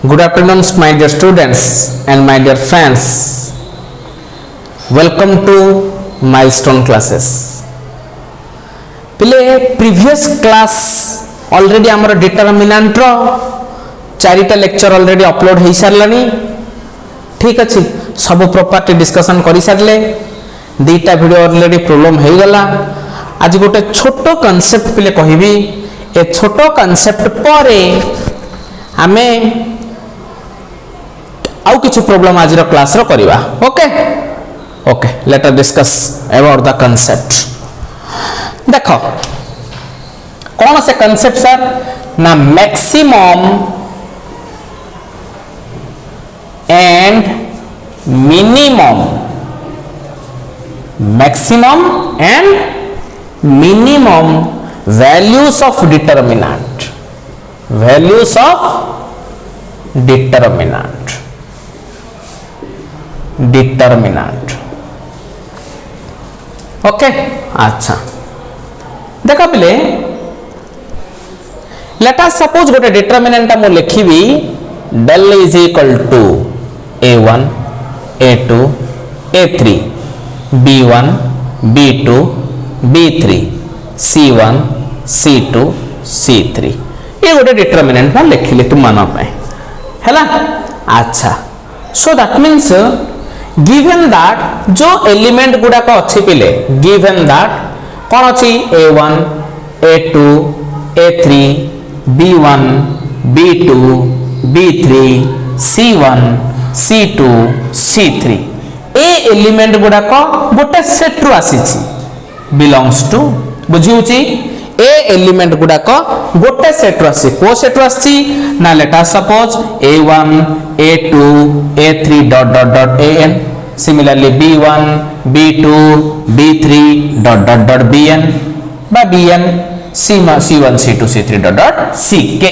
Good afternoon, my dear students and my dear friends. Welcome to Milestone classes. पिले previous class already आमर determinant रो चारिटा lecture already upload हो सारलानी. ठीक अच्छे सब प्रॉपर्टी डिस्कशन कर सारे दीटा वीडियो ऑलरेडी प्रॉब्लम हो गला. आज गोटे छोट कॉन्सेप्ट पिले कहबी ए छोट कॉन्सेप्ट पर आमे आउ किछु प्रॉब्लम आज रो क्लास रो करिवा. Okay okay let us discuss about the concept. देखो कौन से कॉन्सेप्ट सर ना maximum and minimum. Maximum and minimum values of determinant. Values of determinant. Determinant okay. अच्छा देखो पिले लेट अस सपोज गोटे डिटरमिनेंट मु लिखिबी del is equal to a1 a2 a3 b1 b2 b3 c1 c2 c3 ये गोटे determinant में लिखिले तुम मान है. अच्छा so that means given that जो एलिमेंट गुड़ाक अच्छी पिले गिवन दैट कौन अच्छी a1 a2 a3 b1 b2 b3 c1 c2 c3 ए एलिमेंट गुड़ाक गोटे सेट रु आसी बिलोंग्स टू बुझी ए एलिमेंट गुड़ाक गोटे सेट रु आसी. को सेट रु आसी ना let us suppose a1 a2 a3 dot dot dot an similarly b1 b2 b3 dot dot dot bn बा bn c1 c2 c3 dot dot ck.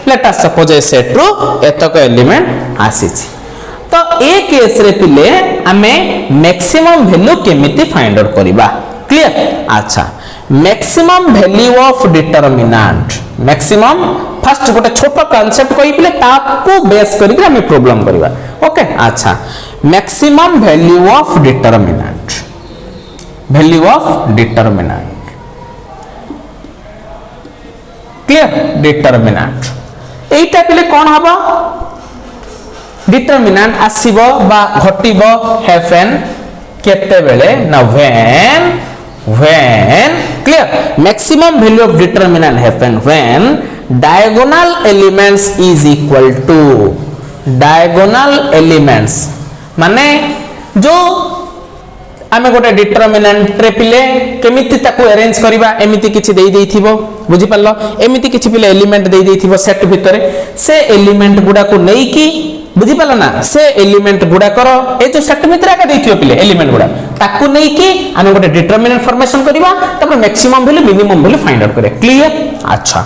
Let us suppose a set रु एतक element आसी. तो ए case रे पिले आमे maximum value केमिति find out करबा. क्लियर. अच्छा maximum value of determinant. Maximum first गोटे छोट कांसेप्ट कहि पिले ताको बेस करि के हमें प्रॉब्लम करबा. ओके. अच्छा maximum value of determinant. Value of determinant. Clear. Determinant एटा पिले कोन हबा डिटरमिनेंट आसीबो बा घटिबो हैपन केते बेले ना when clear maximum value of determinant happen when diagonal elements is equal to diagonal elements माने जो आमे गोटे डिटरमिनेंट रे पिले केमिति ताको अरेंज करबा एमिति किछि देई देइथिबो बुझि पल्लो एमिति किछि पिले एलिमेंट देई देइथिबो सेट भितरे से एलिमेंट गुडा को नै कि बुझि पल्लो ना से एलिमेंट गुडा करो ए जो सेट भितरे का देइथिबो पिले एलिमेंट गुडा ताको नै कि आमे गोटे डिटरमिनेंट फॉर्मेशन करबा तब maximum value minimum value find out करे. क्लियर. अच्छा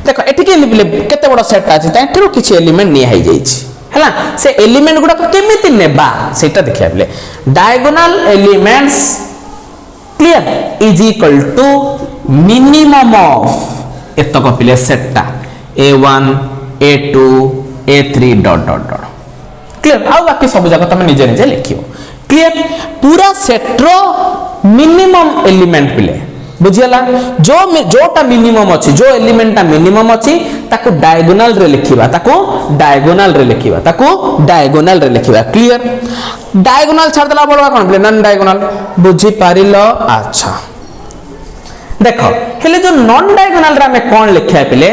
देखो एठी के पिले केते बडो सेट आछि ताठरो किछि एलिमेंट नि हाई जाइछि हैला से एलिमेंट गुडा को केमिति नेबा सेटा देखिया पिले diagonal elements clear is equal to minimum of एतक पिले सेटटा a1 a2 a3 dot dot dot. Clear. आ बाकी सब जगह तमे निजे निजे लिखियो. क्लियर. पूरा सेट रो मिनिमम एलिमेंट पिले बुझियला जो जोटा मिनिमम अछि जो एलिमेंटटा मिनिमम अछि ताको डायगोनल रे लिखिबा ताको डायगोनल रे लिखिबा ताको डायगोनल रे लिखिबा. क्लियर. डायगोनल छाड़ देला बडवा कोन नॉन डायगोनल बुझी पारिलो. अच्छा देखो हेले जो नॉन डायगोनल रे हमें कोन लिखिया पिले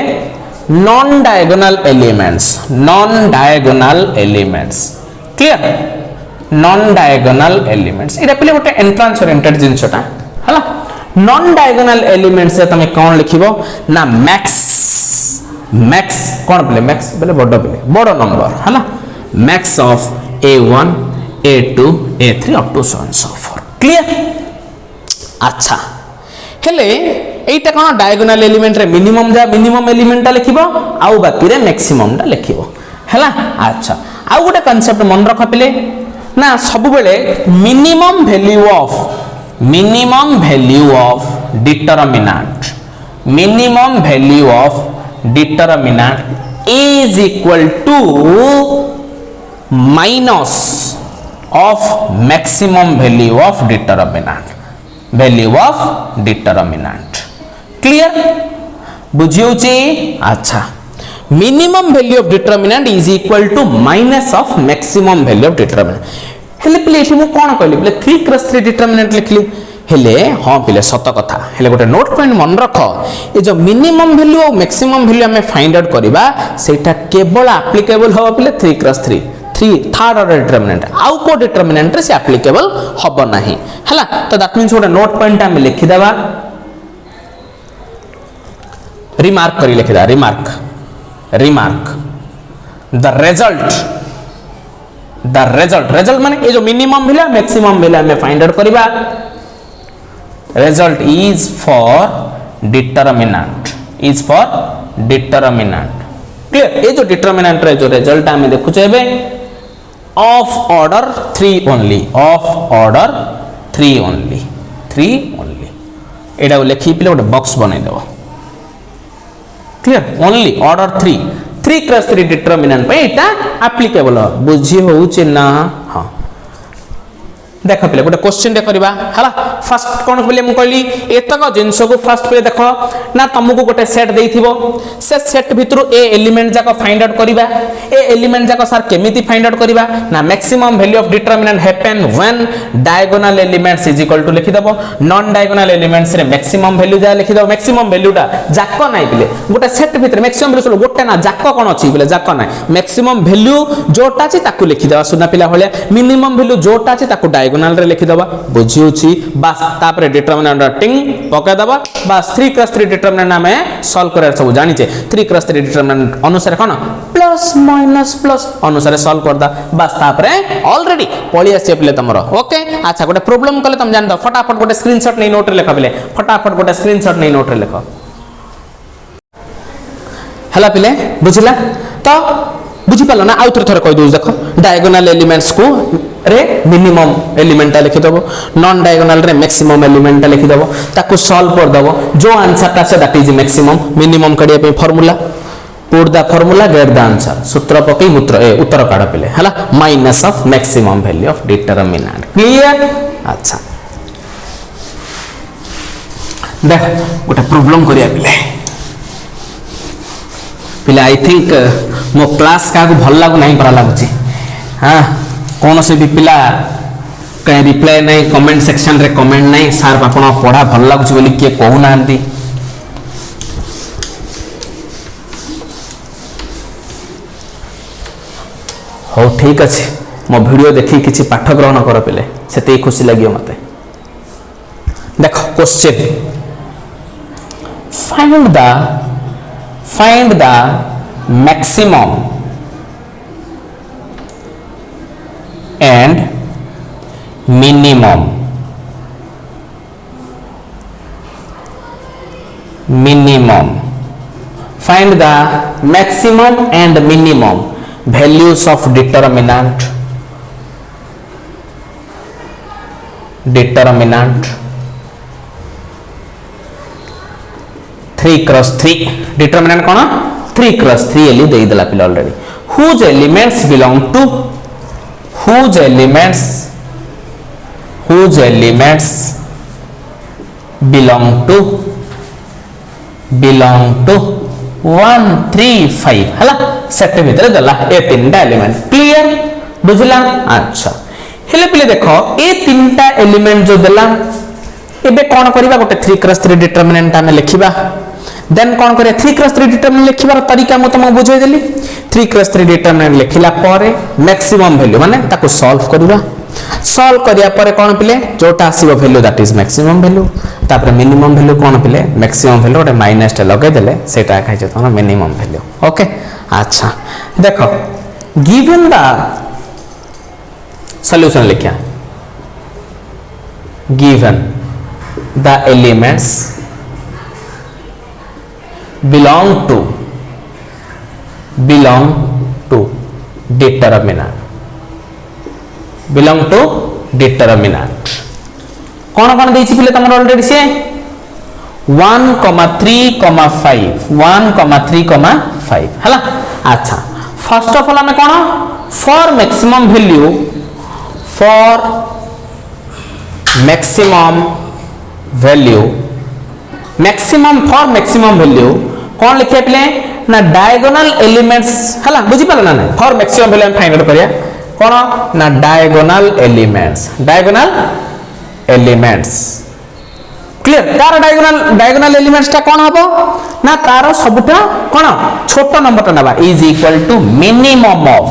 non diagonal elements. Non diagonal elements. Clear. Non diagonal elements इरा पिले गोटे एंट्रांस ओरिएंटेड जिंसटा हला. नॉन डायगोनल एलिमेंट्स से तमे कोन लिखिबो ना मैक्स. मैक्स कोन पिले मैक्स बोले बडो पिले बडो नंबर हला. Max of a1 a2 a3 up to so on so forth. Clear. अच्छा हेले एटा कोन डायगोनल एलिमेंट रे मिनिमम जा मिनिमम एलिमेंट लिखिबो आउ बाकी रे मैक्सिमम टा लिखिबो हैला. अच्छा आउ गोटे कांसेप्ट मन रख पिले ना सब बेले minimum value of determinant is equal to minus of maximum value of determinant, value of determinant. Clear? बुझियोचे? अच्छा, minimum value of determinant is equal to minus of maximum value of determinant. हेले पिले एठी मु कोन कहली पिले 3 क्रॉस 3 डिटरमिनेंट लिखली हेले हां पिले सत कथा हेले गोटे नोट पॉइंट मन रख ए जो मिनिमम वैल्यू और मैक्सिमम वैल्यू हमें फाइंड आउट करबा सेटा केवल एप्लीकेबल हो पिले 3 क्रॉस 3 थर्ड ऑर्डर डिटरमिनेंट आउ को डिटरमिनेंट रे से एप्लीकेबल हबो नाही हला तो दैट मींस गोटे नोट पॉइंट हम लिखि देबा रिमार्क करी लिखि दा रिमार्क द रिजल्ट माने ये जो मिनिमम वैल्यू मैक्सिमम वैल्यू हमें फाइंड आउट करबा result is for determinant clear ये जो determinant रे जो result हमें देखु चेबे of order 3 only एडा लेखि पिले गोटे बॉक्स बनै देबो clear only order 3 cross 3 determinant पे एटा एप्लीकेबल बुझी होउचे ना हां देख पे गोटे क्वेश्चन दे करबा हला फर्स्ट कोन बोले हम कहली एतक जिंस को फर्स्ट पे देखो ना तुमको गोटे सेट देइथिबो से सेट भितरु ए एलिमेंट जाको फाइंड आउट करबा ए एलिमेंट जाको सर केमिति फाइंड आउट करबा ना maximum value of determinant happen when diagonal elements is equal to लिखि दबो नॉन डायगोनल एलिमेंट्स रे मैक्सिमम वैल्यू जा लिखि दबो मैक्सिमम वैल्यूटा जाको नै बिले गोटे सेट भितर मैक्सिमम वैल्यू गोटे ना जाको कोन अछि बिले जाको नै मैक्सिमम वैल्यू जोटा अछि ताकू लिखि दबा सुना पिला होले मिनिमम वैल्यू जोटा अछि ताकू डायगोनल रे लिखि दबा बुझिउछि बस तापर डिटरमिनेंट टिंग पका दबा बस 3 क्रॉस 3 डिटरमिनेंट में सॉल्व करे सब जानि छे 3 क्रॉस 3 डिटरमिनेंट अनुसार कोन प्लस माइनस प्लस अनुसार सॉल्व कर दा बस तापर ऑलरेडी पळी आसे पले तमरो ओके अच्छा गोटे प्रॉब्लम कले तुम जान दो फटाफट गोटे स्क्रीनशॉट नै नोट रे लिख पले फटाफट गोटे स्क्रीनशॉट नै नोट रे लिख हला पिले बुझिला तो बुझी पालो ना आउ थोर कहि दउ देखो डायगोनल एलिमेंट्स को रे मिनिमम एलिमेंट लिखि दबो नॉन डायगोनल रे मैक्सिमम एलिमेंट लिखि दबो ताकू सॉल्व कर दबो जो आंसर ता से दैट इज मैक्सिमम मिनिमम कडिया पे formula put the formula get the answer सूत्र पकई उत्तर काढ पेले हला minus of maximum value of determinant clear अच्छा देख गोटे प्रॉब्लम करिया पिले आई थिंक मो क्लास का भल लागू नहीं परा लागुची हां कौन से भी पिला कहीं रिप्लाई नहीं कमेंट सेक्शन रे कमेंट नहीं सार आपण पढ़ा भल लागुची बोली के कहू नांती हो ठीक अछि मो वीडियो देखि किछि पाठ ग्रहण कर पिले सेते खुशी लागियो मते देखो question find the maximum and minimum find the maximum and minimum values of determinant 3 cross 3 determinant कोन 3 क्रॉस 3 एली देई देला पिला already whose elements belong to 1 3 5 हला सेट भीतर देला ए तीनटा एलिमेंट क्लियर बुझला अच्छा हेले पिले देखो ए तीनटा एलिमेंट जो देला एबे कोन करबा गोटे 3 क्रॉस 3 डिटरमिनेंट हम लिखिबा देन कोन करे 3 क्रॉस 3 डिटरमिनेंट लिखिबार तरीका म तुमको बुझाई देली 3 क्रॉस 3 डिटरमिनेंट लिखिला पारे मैक्सिमम वैल्यू माने ताको सॉल्व करबा सॉल्व करिया पारे कोन पिले जोटा आसीबो value that is maximum value तापर मिनिमम वैल्यू कोन पिले मैक्सिमम वैल्यू ओटे माइनस टे लगे देले सेटा खाइ छ तोन मिनिमम वैल्यू ओके अच्छा देखो गिवन द सॉल्यूशन लिखिया given the elements belong to determinant कौन कौन देछि पिले तमर ऑलरेडी से 1,3,5 हला। अच्छा फर्स्ट ऑफ ऑल हमें कौन फॉर मैक्सिमम वैल्यू कौन लिखे पे ना डायगोनल एलिमेंट्स हला बुझी पाला ना नहीं फॉर मैक्सिमम वैल्यू हम फाइंड आउट करिया कौन ना डायगोनल एलिमेंट्स क्लियर तार डायगोनल एलिमेंट्स टा कौन हबो ना तार सबटा कौन छोट नंबर टा नबा is equal to minimum of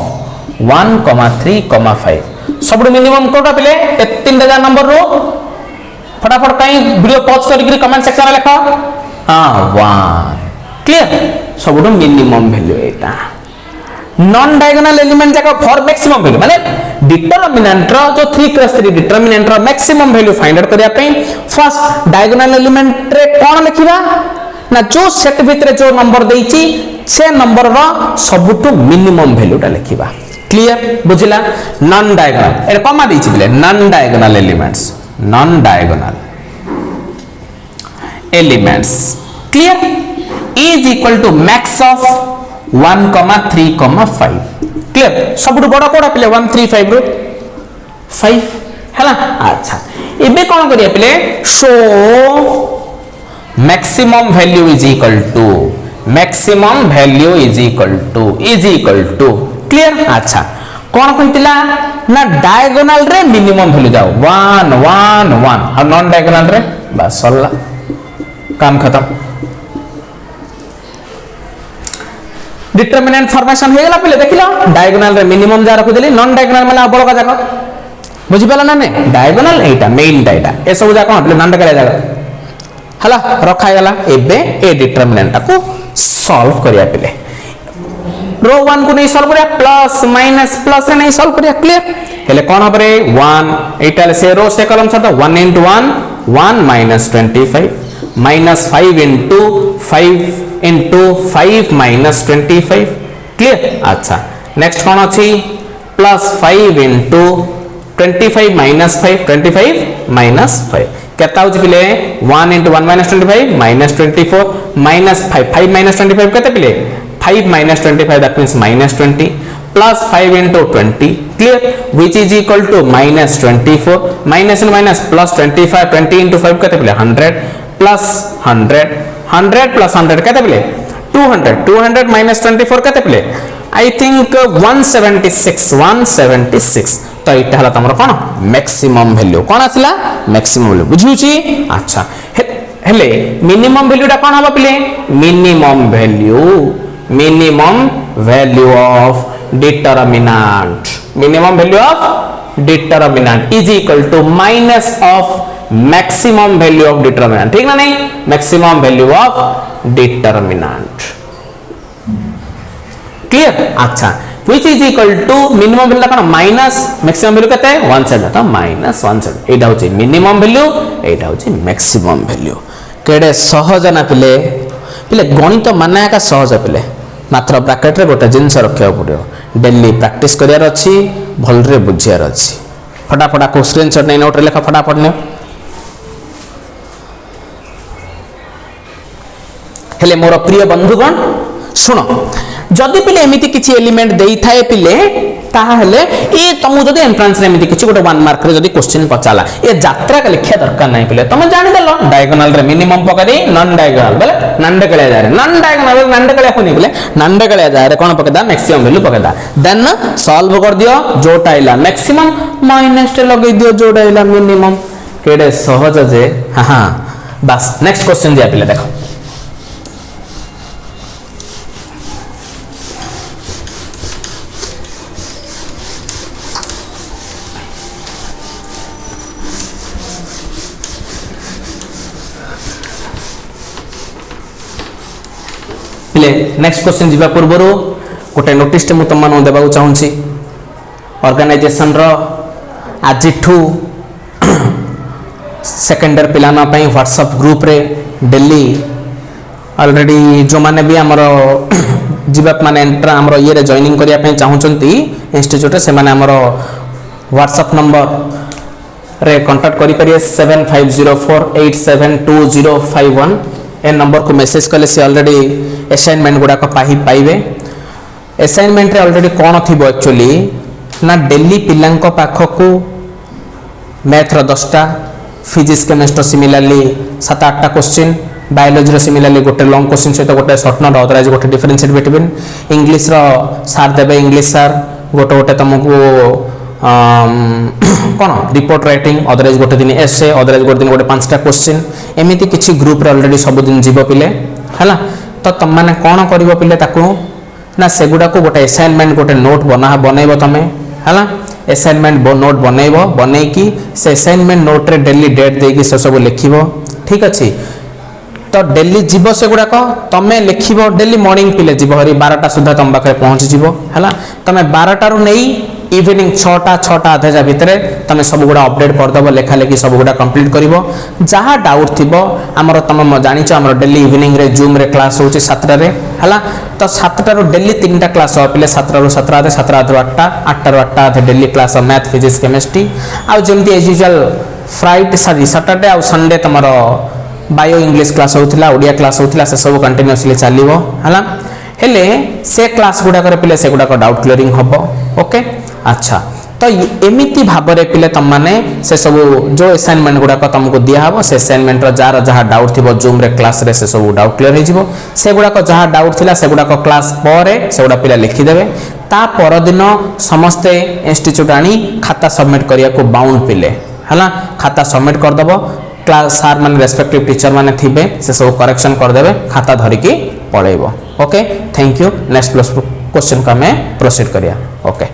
1,3,5 सब मिनिमम कोटा पिले 3,000 नंबर रो फटाफट कहीं वीडियो पॉज करके कमेंट सेक्शन में लिखो हां 1 क्लियर सब मिनिमम वैल्यू एटा नॉन डायगोनल एलिमेंट जाका फॉर मैक्सिमम वैल्यू माने डिटरमिनेंट रो जो 3 क्रॉस 3 डिटरमिनेंट रो मैक्सिमम वैल्यू फाइंड आउट करिया पे फर्स्ट डायगोनल एलिमेंट रे कोन लिखिबा ना जो सेट भितरे जो नंबर देइची से नंबर रो सबटु मिनिमम वैल्यू टा लिखिबा क्लियर बुझिला नॉन डायगोनल ए कमा देइची बिले non diagonal elements clear is equal to max of 1,3,5 clear सबटु बड़ा कोडा पिले 135 रो 5 हैला। अच्छा एबे कोन करिया पिले show maximum value is equal to clear. अच्छा कोन कहितला ना डायगोनल रे मिनिमम वैल्यू जाओ 1 1 1 और नॉन डायगोनल रे बस सल्ला काम खत्म डिटरमिनेंट फॉर्मेशन हे गला पहले देखिलो डायगोनल रे मिनिमम जा रखु देली नॉन डायगोनल माने बड़का जाक बुझि पाला ना ने डायगोनल एटा मेन डाटा ए सब जाक पहले नॉन डायगोनल जाक हला रखा गला एबे ए डिटरमिनेंट को सॉल्व करिया पहले रो 1 को नहीं सॉल्व करिया प्लस माइनस प्लस रे नहीं सॉल्व करिया क्लियर हेले कोन हबरे 1 एटा से रो से कॉलम छ तो 1 into 1 1 minus 25 minus 5 into 5 minus 25 clear. अच्छा नेक्स्ट कौन अच्छी प्लस 5 into 25 minus 5 25 minus 5 केता होची पिले 1 into 1 minus 25 minus 24 minus 5 minus 25 केते पिले 5 minus 25 that means minus 20 plus 5 into 20 clear which is equal to minus 24 minus and minus plus 25 20 into 5 केते पिले 100 plus 100 plus 100 कहते पिले 200 minus 24 कहते पिले I think 176 तो इटा हला तमरो कोन मैक्सिमम वैल्यू कोन आसिला मैक्सिमम वैल्यू बुझुची। अच्छा हेले मिनिमम वैल्यू टा कोन हबा पिले minimum value of determinant is equal to minus of maximum value of determinant ठीक ना नहीं maximum value of determinant clear. अच्छा which is equal to minimum value कौन माइनस मैक्सिमम वैल्यू कहते हैं 1 साइड तो माइनस 1 साइड एटा होची मिनिमम वैल्यू एटा होची मैक्सिमम वैल्यू केडे सहज ना पिले गणित माने का सहज पिले मात्र ब्रैकेट रे गोटे जिंस रखिया पड़ियो डेली प्रैक्टिस करियार अछि भल रे बुझियार अछि फटाफट को स्क्रीनशॉट नै नोट रे लेखा फटाफट ने हेले मोर प्रिय बंधुगण सुनो जदि पिले एमिति किछि एलिमेंट देई थाए पिले ताहले ए तमु जदि एंट्रेंस रे एमिति किछि गोटे 1 मार्क रे जदि क्वेश्चन पचाला ए यात्रा के लिखिया दरकार नै पिले तमे जानि देलो डायगोनल रे मिनिमम पका दे नॉन डायगोनल बेले नंडे कले जा रे नॉन डायगोनल नंडे कले होनी बेले नंडे कले जा रे कोन पकेदा मैक्सिमम वैल्यू पकेदा देन सॉल्व कर दियो जोटा आइला मैक्सिमम माइनस टे लगे दियो जोटा आइला मिनिमम केडे सहज जे हां बस नेक्स्ट क्वेश्चन दिया पिले देखो नेक्स्ट क्वेश्चन जीवा पूर्व गोटे नोटिस मु तुम मान देवा चाहूँगी ऑर्गेनाइजेशन रो आज सेकेंडर पिलाना व्हाट्सएप ग्रुप रे डेली ऑलरेडी जो माने भी आमर जीवा माने आमर ये जॉइनिंग करने चाहूँगी इंस्टीट्यूट से माने आमर व्हाट्सएप नंबर रे कांटेक्ट करि परिए 7504872051 ए नंबर को मेसेज कले से ऑलरेडी असाइनमेंट गुडा को पाइबे। असाइनमेंट रे ऑलरेडी कोन थिबो एक्चुअली ना डेली पिलांक पाखकू मैथ रो 10टा, फिजिक्स केमिस्ट्री सिमिलरली 7-8टा क्वेश्चन, बायोलॉजी रो सिमिलरली गोटे लॉन्ग क्वेश्चन सहित गोटे शॉर्ट नोट अदरवाइज गोटे डिफरेंशिएट बिटवीन, इंग्लिश रो सार देबे इंग्लिश सार गोटे गोटे तुमको कौन रिपोर्ट राइटिंग अदरवाइज गोटे दिन एसे अदरवाइज गोटे दिन गोटे 5टा क्वेश्चन एमिति किछि ग्रुप रे ऑलरेडी सब दिन जीव पिले हला। तो तुम माने कोन करिवो पिले ताकू ना सेगुडा को गोटे असाइनमेंट गोटे नोट बनैबो तमे हला। असाइनमेंट नोट बनैबो बनै कि से असाइनमेंट नोट रे डेली डेट देकी से सब लिखिबो ठीक अछि। तो डेली जीव सेगुडा को तमे लिखिबो डेली मॉर्निंग पिले जीव हरी 12टा सुधा तम पाखे पहुंच जीवो हला। तमे 12टा रु नै इवनिंग 6टा आधे भितर तुम सब गुड़ा अपडेट करदेव लेखा लेखि सब गुड़ा कंप्लीट कर जहाँ डाउट थी आमर तुम जाच आम डेली इवनिंग रे जूम रे क्लास हो 7टा है। तो 7टा डेली 3टा क्लास हो पे 7टा ରୁ 7 आधे 7 ରୁ 8टा 8टा ରୁ 8टा आधे daily class math physics chemistry आउ जमती as usual Friday sorry Saturday आउ संडे तुम बायो इंग्लिश क्लास होता ओडिया क्लास होता से सब कंटिन्यूअसली चलो है हेले से क्लास गुड़ाक पे से गुड़ाक डाउट क्लियरिंग हम ओके। अच्छा तो एमिति भाव में पिले तुम माने से सब जो असाइनमेंट गुड़ाक तुमको दिहब से असाइनमेंट जार जहाँ डाउट थी जूम रे क्लास रे से सब डाउट क्लियर हो से गुड़ाक जहाँ डाउट थिला से गुड़ाक क्लास पर से गुड़ा पिला लिखिदेवे ता परदिन समस्ते इंस्टीट्यूट आनी खाता सबमिट करिया को बाउंड पिले है खाता सबमिट करदेव क्लास सार मान रेस्पेक्टिव टीचर माने थिबे से सब करेक्शन करदेवे खाता धरिकी पळेबो okay. Thank you. Next question को हमें प्रोसीड करिया ओके।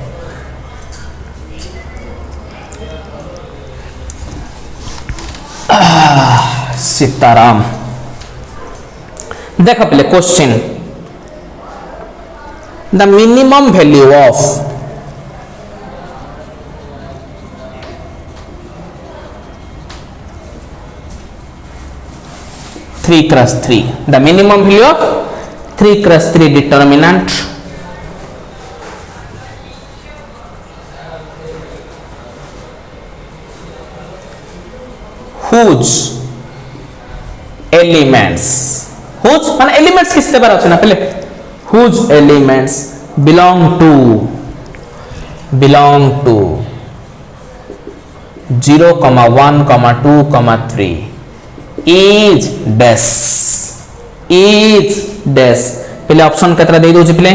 सीताराम देखो पहले क्वेश्चन the minimum value of three cross three the minimum value of 3x3 determinant whose elements whose माने एलिमेंट्स किस बार আছে না पहले whose elements belong to 0, 1, 2, 3 is dash पहले ऑप्शन केतरा दे दो पहले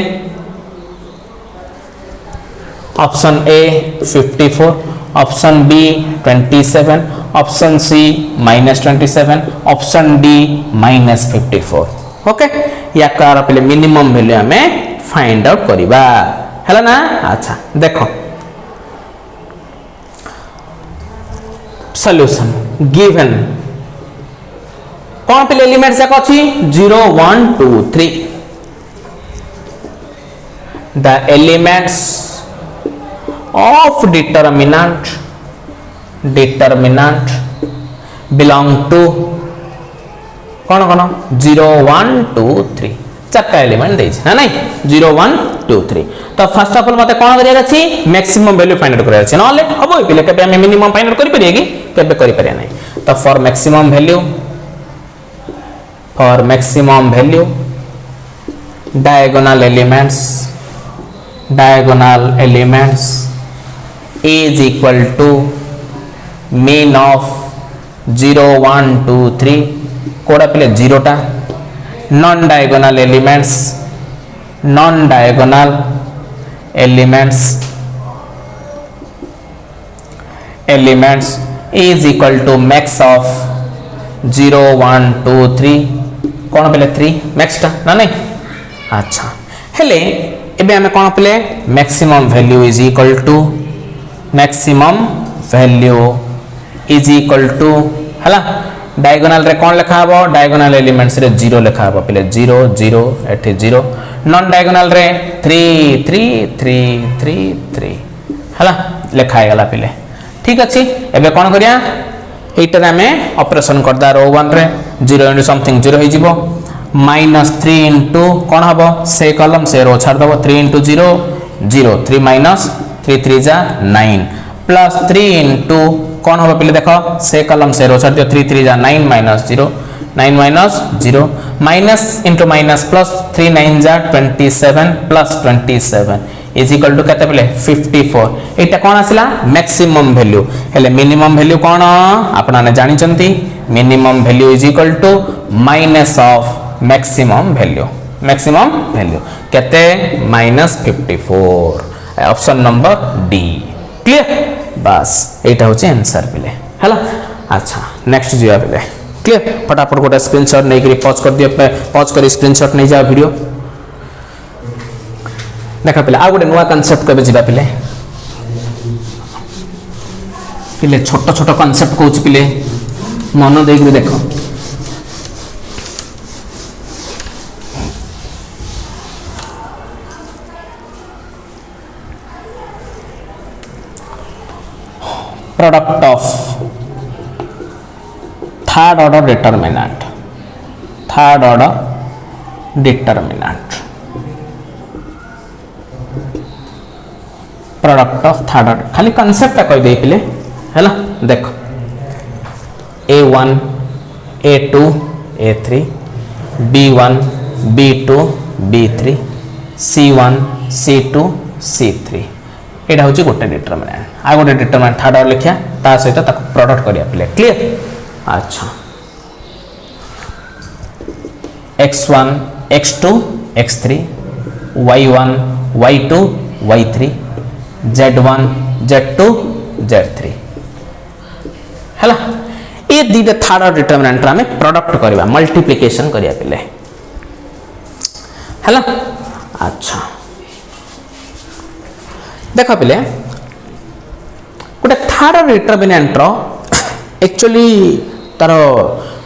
option A 54 option B 27 option C -27 option D -54 okay. या कार पहले मिनिमम वैल्यू हमें फाइंड आउट करबा हैला ना। अच्छा देखो सॉल्यूशन गिवन कौन पहले एलिमेंट्स जाक अछि 0, 1, 2, 3 the elements of determinant belong to कौन 0, 1, 2, 3 चारटा एलिमेंट दे ना नहीं 0, 1, 2, 3 तो फर्स्ट ऑफ ऑल मते कौन करिया अछि मैक्सिमम वैल्यू फाइंड आउट करिया अछि नले हबो पिले केबे हम मिनिमम फाइंड आउट करि परिया कि केबे करि परिया नहीं। तो for maximum value diagonal elements is equal to mean of 0, 1, 2, 3 कोड़ा पहले 0 टा non diagonal elements is equal to max of 0, 1, 2, 3 कौन पहले 3 max टा ना नहीं। अच्छा हेले एबे हमें कौन पहले maximum value is equal to हला डायगोनल रे कौन लिखा हबो डायगोनल एलिमेंट्स रे 0 लिखा हबो पहले 0, 0 एठी 0 नॉन डायगोनल रे 3, 3, 3, 3, 3 हला लिखा गला पहले ठीक अछि। एबे कौन करिया एटा रे हमें ऑपरेशन करदा रो 1 रे 0 इनटू समथिंग 0 हो जिवो -3 इनटू कौन हबो से कॉलम से रो छाड़ दबो 3 इनटू 0 0 3 - 3 3 जा 9 +3 इनटू कौन हम पे देख से कलम से रो छाड़ दियो 3 3 जा 9 minus 0 9 minus 0 minus into minus plus 3 9 जा 27 प्लस 27 इज इक्वल टू केते पले 54 एटा कोन आसिला मैक्सिमम वैल्यू हेले मिनिमम वैल्यू कोन आपना ने जानि चंती minimum value is equal to minus of maximum value केते minus 54 option number D clear बस एटा होचे आंसर पले हला अच्छा नेक्स्ट जिया पले क्लियर फटाफट गोटे स्क्रीनशॉट नहीं करी पॉज कर दियो पॉज करी स्क्रीनशॉट नहीं जाओ वीडियो देखा पिले आ गोटे नुआ कांसेप्ट केबे जिबा पिले पिले छोट छोट कांसेप्ट कहूच पिले मन देख देखो product of third order determinant product of third order खाली कांसेप्ट कह दे पिले हैला देखो a1 a2 a3 b1 b2 b3 c1 c2 c3 एटा होची गोटे डिटरमिनेंट आ गोटे डिटरमिनेंट थर्ड ऑर्डर लिखिया ता सहित ताको प्रोडक्ट करिया पिले क्लियर अच्छा x1 x2 x3 y1 y2 y3 z1 z2 z3 हैला ये दीटा थर्ड ऑर्डर डिटरमिनेंट रा में प्रोडक्ट करबा मल्टीप्लिकेशन करिया पिले हैला अच्छा देखा पिले गोटे थर्ड ऑर्डर डिटरमिनेंट रो एक्चुअली तार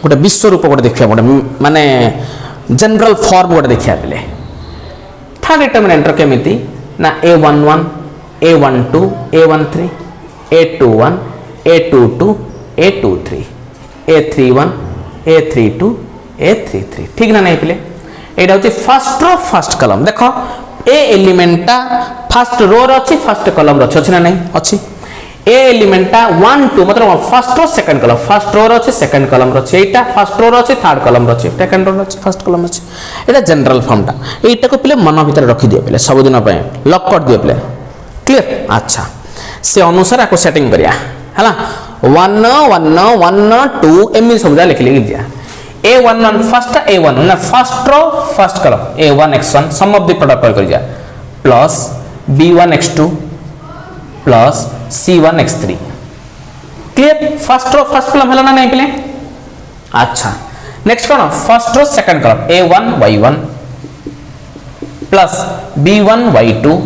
गोटे विश्व रूप गोटे देखिया गोटे माने जनरल फॉर्म गोटे देखिया पिले थर्ड डिटरमिनेंट रो केमिति ना a11 a12 a13 a21 a22 a23 a31 a32 a33 ठीक ना नहीं पिले एटा होची फर्स्ट रो फर्स्ट कॉलम देखो ए एलिमेंटा फर्स्ट रो रो अछि फर्स्ट कॉलम रो अछि ना नहीं अछि ए एलिमेंटा 1 2 मतलब first row second column first row row अछि सेकंड कॉलम रो अछि एटा फर्स्ट रो रो अछि थर्ड कॉलम रो अछि सेकंड रो रो अछि फर्स्ट कॉलम अछि एटा जनरल फॉर्म टा एटा को पिले मन भीतर रखि दियो पिले सब दिन पे लॉक कर दियो पिले क्लियर अच्छा से अनुसार को सेटिंग करिया हला 1 1 1 2 एमि सब जा लिख लिख दिया a11 फर्स्ट a1 ना first row first column a1 x1 sum of the product कर दिया plus b1 x2 plus c1 x3 clear first row first column हला ना नहीं पिले अच्छा नेक्स्ट कोन first row second column a1 y1 plus b1 y2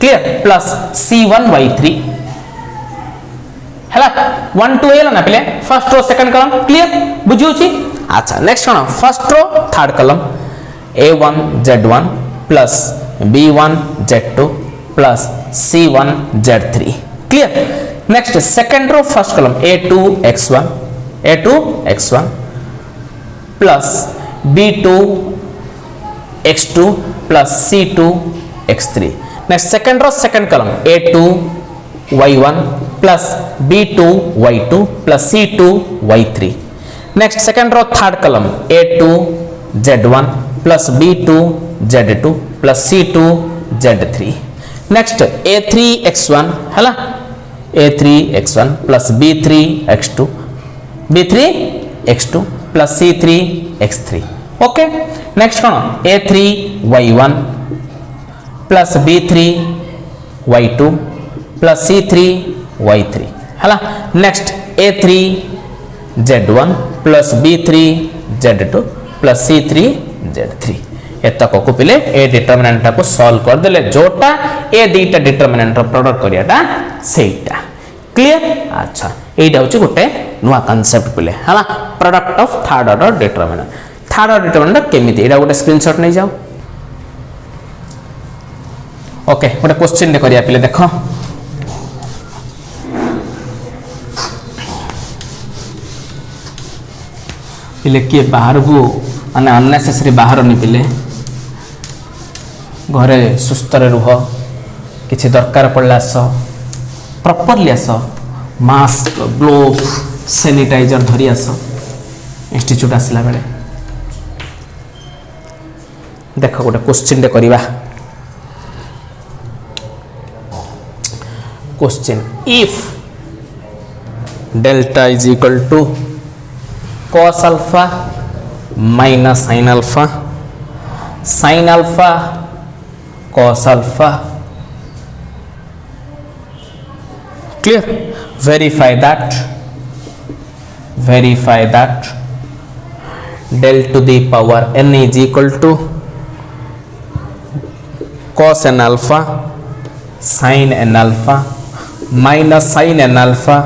clear plus c1 y3 हला 1 2 एला ना पिले first row second column clear बुझियो छी अच्छा नेक्स्ट कोन first row third column a1 z1 plus b1 z2 plus c1 z3 clear next second row first column a2 x1 plus b2 x2 plus c2 x3 next second row second column a2 y1 plus b2 y2 plus c2 y3 next second row third column a2 z1 plus b2 z2 plus c2 z3 next a3 x1 हला a3 x1 plus b3 x2 plus c3 x3 okay next कोन a3 y1 plus b3 y2 plus c3 y3 हला next a3 z1 plus b3 z2 plus c3 z3 एतक को पिले ए determinant को solve कर देले जोटा ए दीटा determinant रो product करियाटा सेटा clear अच्छा एटा होची गोटे नुवा कांसेप्ट पिले हला product of third order determinant केमिति एटा गोटे स्क्रीनशॉट नै जाओ ओके गोटे क्वेश्चन दे करिया पिले देखो पिले किए बाहर को माने अननेसेसरी बाहर नि पिले घरे सुस्थ रुह किसी दरकार पड़ला आस प्रॉपरली आस मास्क ग्लोव सैनिटाइजर धरी आस इंस्टीट्यूट आसला बेले देख गोटे क्वेश्चन करवा question if delta is equal to cos alpha minus sin alpha cos alpha clear verify that del to the power n is equal to cos n alpha sin n alpha minus sin n alpha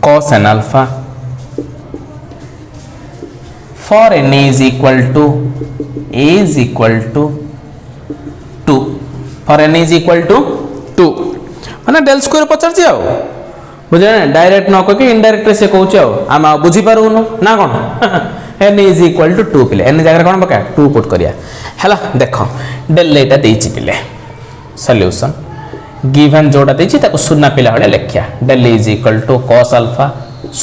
cos n alpha for n is equal to 2 for n is equal to 2 माने del square पचार छी आउ बुझे ना direct न को कि indirect से कहूछ आउ हम बुझी पारुनु ना कोन n is equal to 2 पिले n जगह कोन पका 2 पुट करिया हला देखो डेल एटा देछि पिले सॉल्यूशन गिवन जोड़ा देछि ताको शून्य पिला हले लेखिया del is equal to cos alpha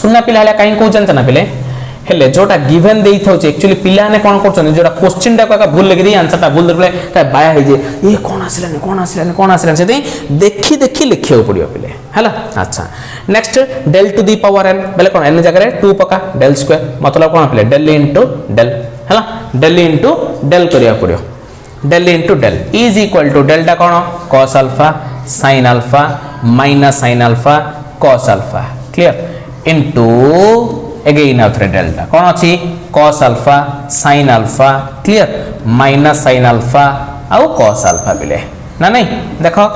शून्य पिला हले काई कहू जन ना पिले हेले जोटा गिवन देई थाउ एक्चुअली पिला ने कोन करछन जोटा क्वेश्चन टा का भूल लगी दी आंसर टा भूल देले का बाया हे जे ये कोन आसिलानी से देखि लिखियो पड़ियो पिले हला अच्छा next del to the power n बेले कोन n जगह रे 2 पका डेल स्क्वायर मतलब कोन पिले डेल इनटू डेल हला डेल इनटू डेल करिया पड़ियो del into del is equal to delta कोन cos alpha sin alpha minus sin alpha cos alpha clear into again आउथरे डेल्टा कौन अच्छी cos alpha sin alpha clear minus sin alpha आउ cos alpha बिले ना नहीं देखो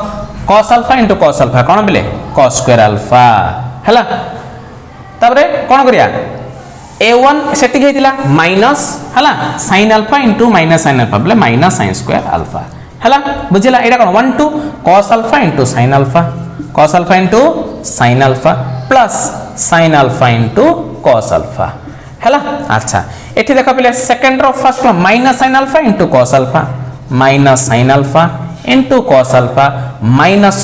cos alpha into cos alpha कौन बिले cos स्क्वायर अल्फा हैला तबरे कौन करिया a1 सेटिक हेतिला माइनस हैला sin alpha into minus sin alpha बिले माइनस sin स्क्वायर अल्फा हैला बुझिला एटा कोन 1 two cos alpha into sin alpha cos alpha into sin alpha plus sin alpha into cos alpha हैला अच्छा एठी देखा पले second row first row minus sin alpha into cos alpha minus sin alpha into cos alpha minus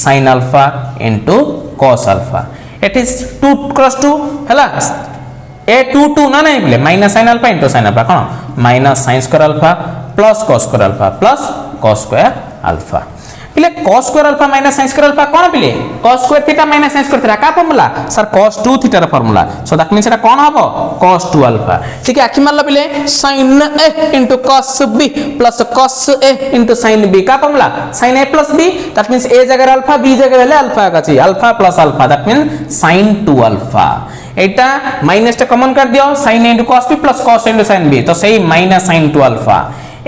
sin alpha into cos alpha एठी 2 cross 2 हैला a22 ना नहीं पले minus sin alpha into sin alpha कोन minus sin square alpha plus cos square alpha plus cos square alpha पिले cos square alpha minus sin square alpha कोन पिले cos square theta minus sin square theta का formula sir cos 2 theta रा formula so that means एटा कोन हबो cos 2 alpha ठीक है आखि मारला पिले sin a into cos b plus cos a into sin b का formula sin a plus b that means a जगह अल्फा b जगह ले अल्फा का छी alpha plus alpha that means sin 2 alpha Etah minus टा common कर दियो sin a into cos b plus cos a into sin b तो सही माइनस sin 2 अल्फा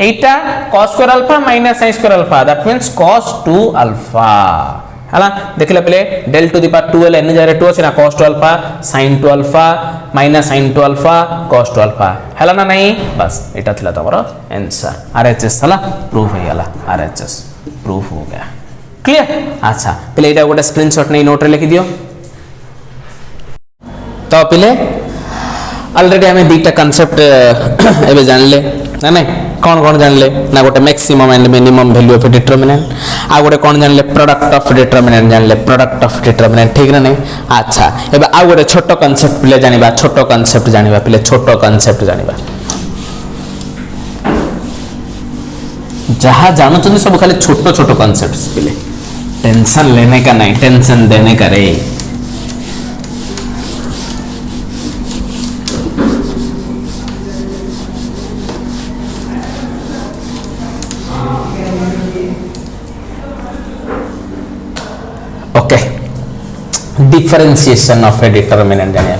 एटा cos square alpha minus sin square alpha that means cos 2 alpha हला देखले पले del to the power 2 n जरे 2 छै ना cos 2 alpha sin 2 alpha minus sin 2 alpha cos 2 alpha हला ना नहीं बस एटा थिला तमरो आंसर RHS हला प्रूफ हो गला RHS प्रूफ हो गया क्लियर अच्छा पले एटा गोटे स्क्रीनशॉट नै नोट रे लिखि दियो तो पले ऑलरेडी हमें दीटा कांसेप्ट एबे जान ले ना नहीं कौन कौन जान ले ना गोटे maximum and minimum value of determinant आ गोटे कौन जान ले प्रोडक्ट ऑफ डिटरमिनेंट जान ले प्रोडक्ट ऑफ डिटरमिनेंट ठीक ना नहीं अच्छा एबे आ गोटे छोटो कांसेप्ट पिले जानिबा छोटो कांसेप्ट जानिबा पिले छोटो कांसेप्ट जानिबा जहां जानो चंदी सब खाली छोटो छोटो कांसेप्ट्स पिले टेंशन लेने का नहीं टेंशन देने का रे डिफरेंशिएशन ऑफ ए डिटरमिनेंट जानिया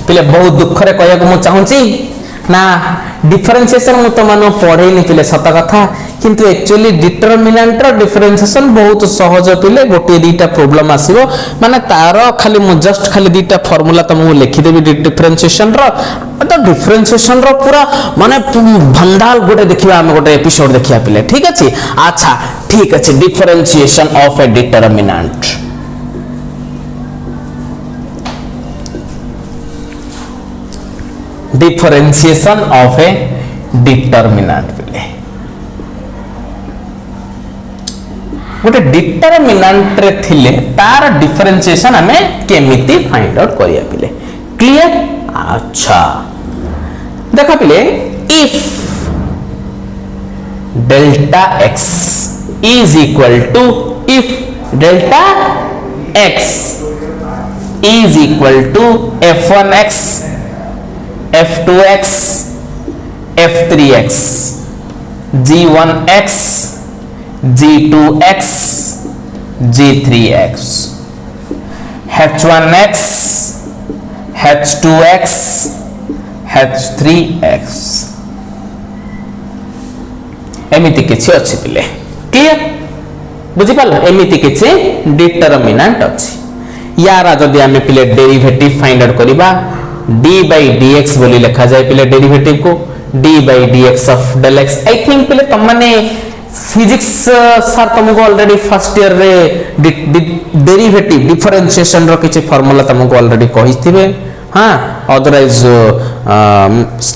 पिले बहुत दुख रे कहया को मु चाहूची ना डिफरेंशिएशन मु तो मानो पढ़े नि पिले सत कथा किंतु एक्चुअली डिटरमिनेंट रो डिफरेंशिएशन बहुत सहज पिले गोटे दीटा प्रॉब्लम आसीबो माने तारो खाली मु जस्ट खाली दीटा फार्मूला तुमको लिखि देबी डिफरेंशिएशन रो तो डिफरेंशिएशन रो पूरा माने भंडाल गोटे देखिबा हम गोटे एपिसोड देखिया पिले ठीक अछि अच्छा ठीक अछि differentiation of A determinant differentiation of a determinant गोटे डिटरमिनेंट रे थिले तार डिफरेंशिएशन हमें केमिति फाइंड आउट करिया पिले क्लियर। अच्छा देखा पिले if delta x is equal to if delta x is equal to f1x f2x f3x g1x g2x g3x h1x h2x h3x एमिति किछि अछि पिले क्लियर बुझि पाल एमिति किछि डिटरमिनेंट अछि यारा जदि हमें पिले डेरिवेटिव फाइंड आउट करिबा d by dx बोली लिखा जाय पिले डेरिवेटिव को d by dx of del x I think पिले तुम माने फिजिक्स सर तुमको ऑलरेडी फर्स्ट ईयर रे डेरिवेटिव डिफरेंशिएशन रो किछि फार्मूला तुमको ऑलरेडी कहिथिबे हां अदरवाइज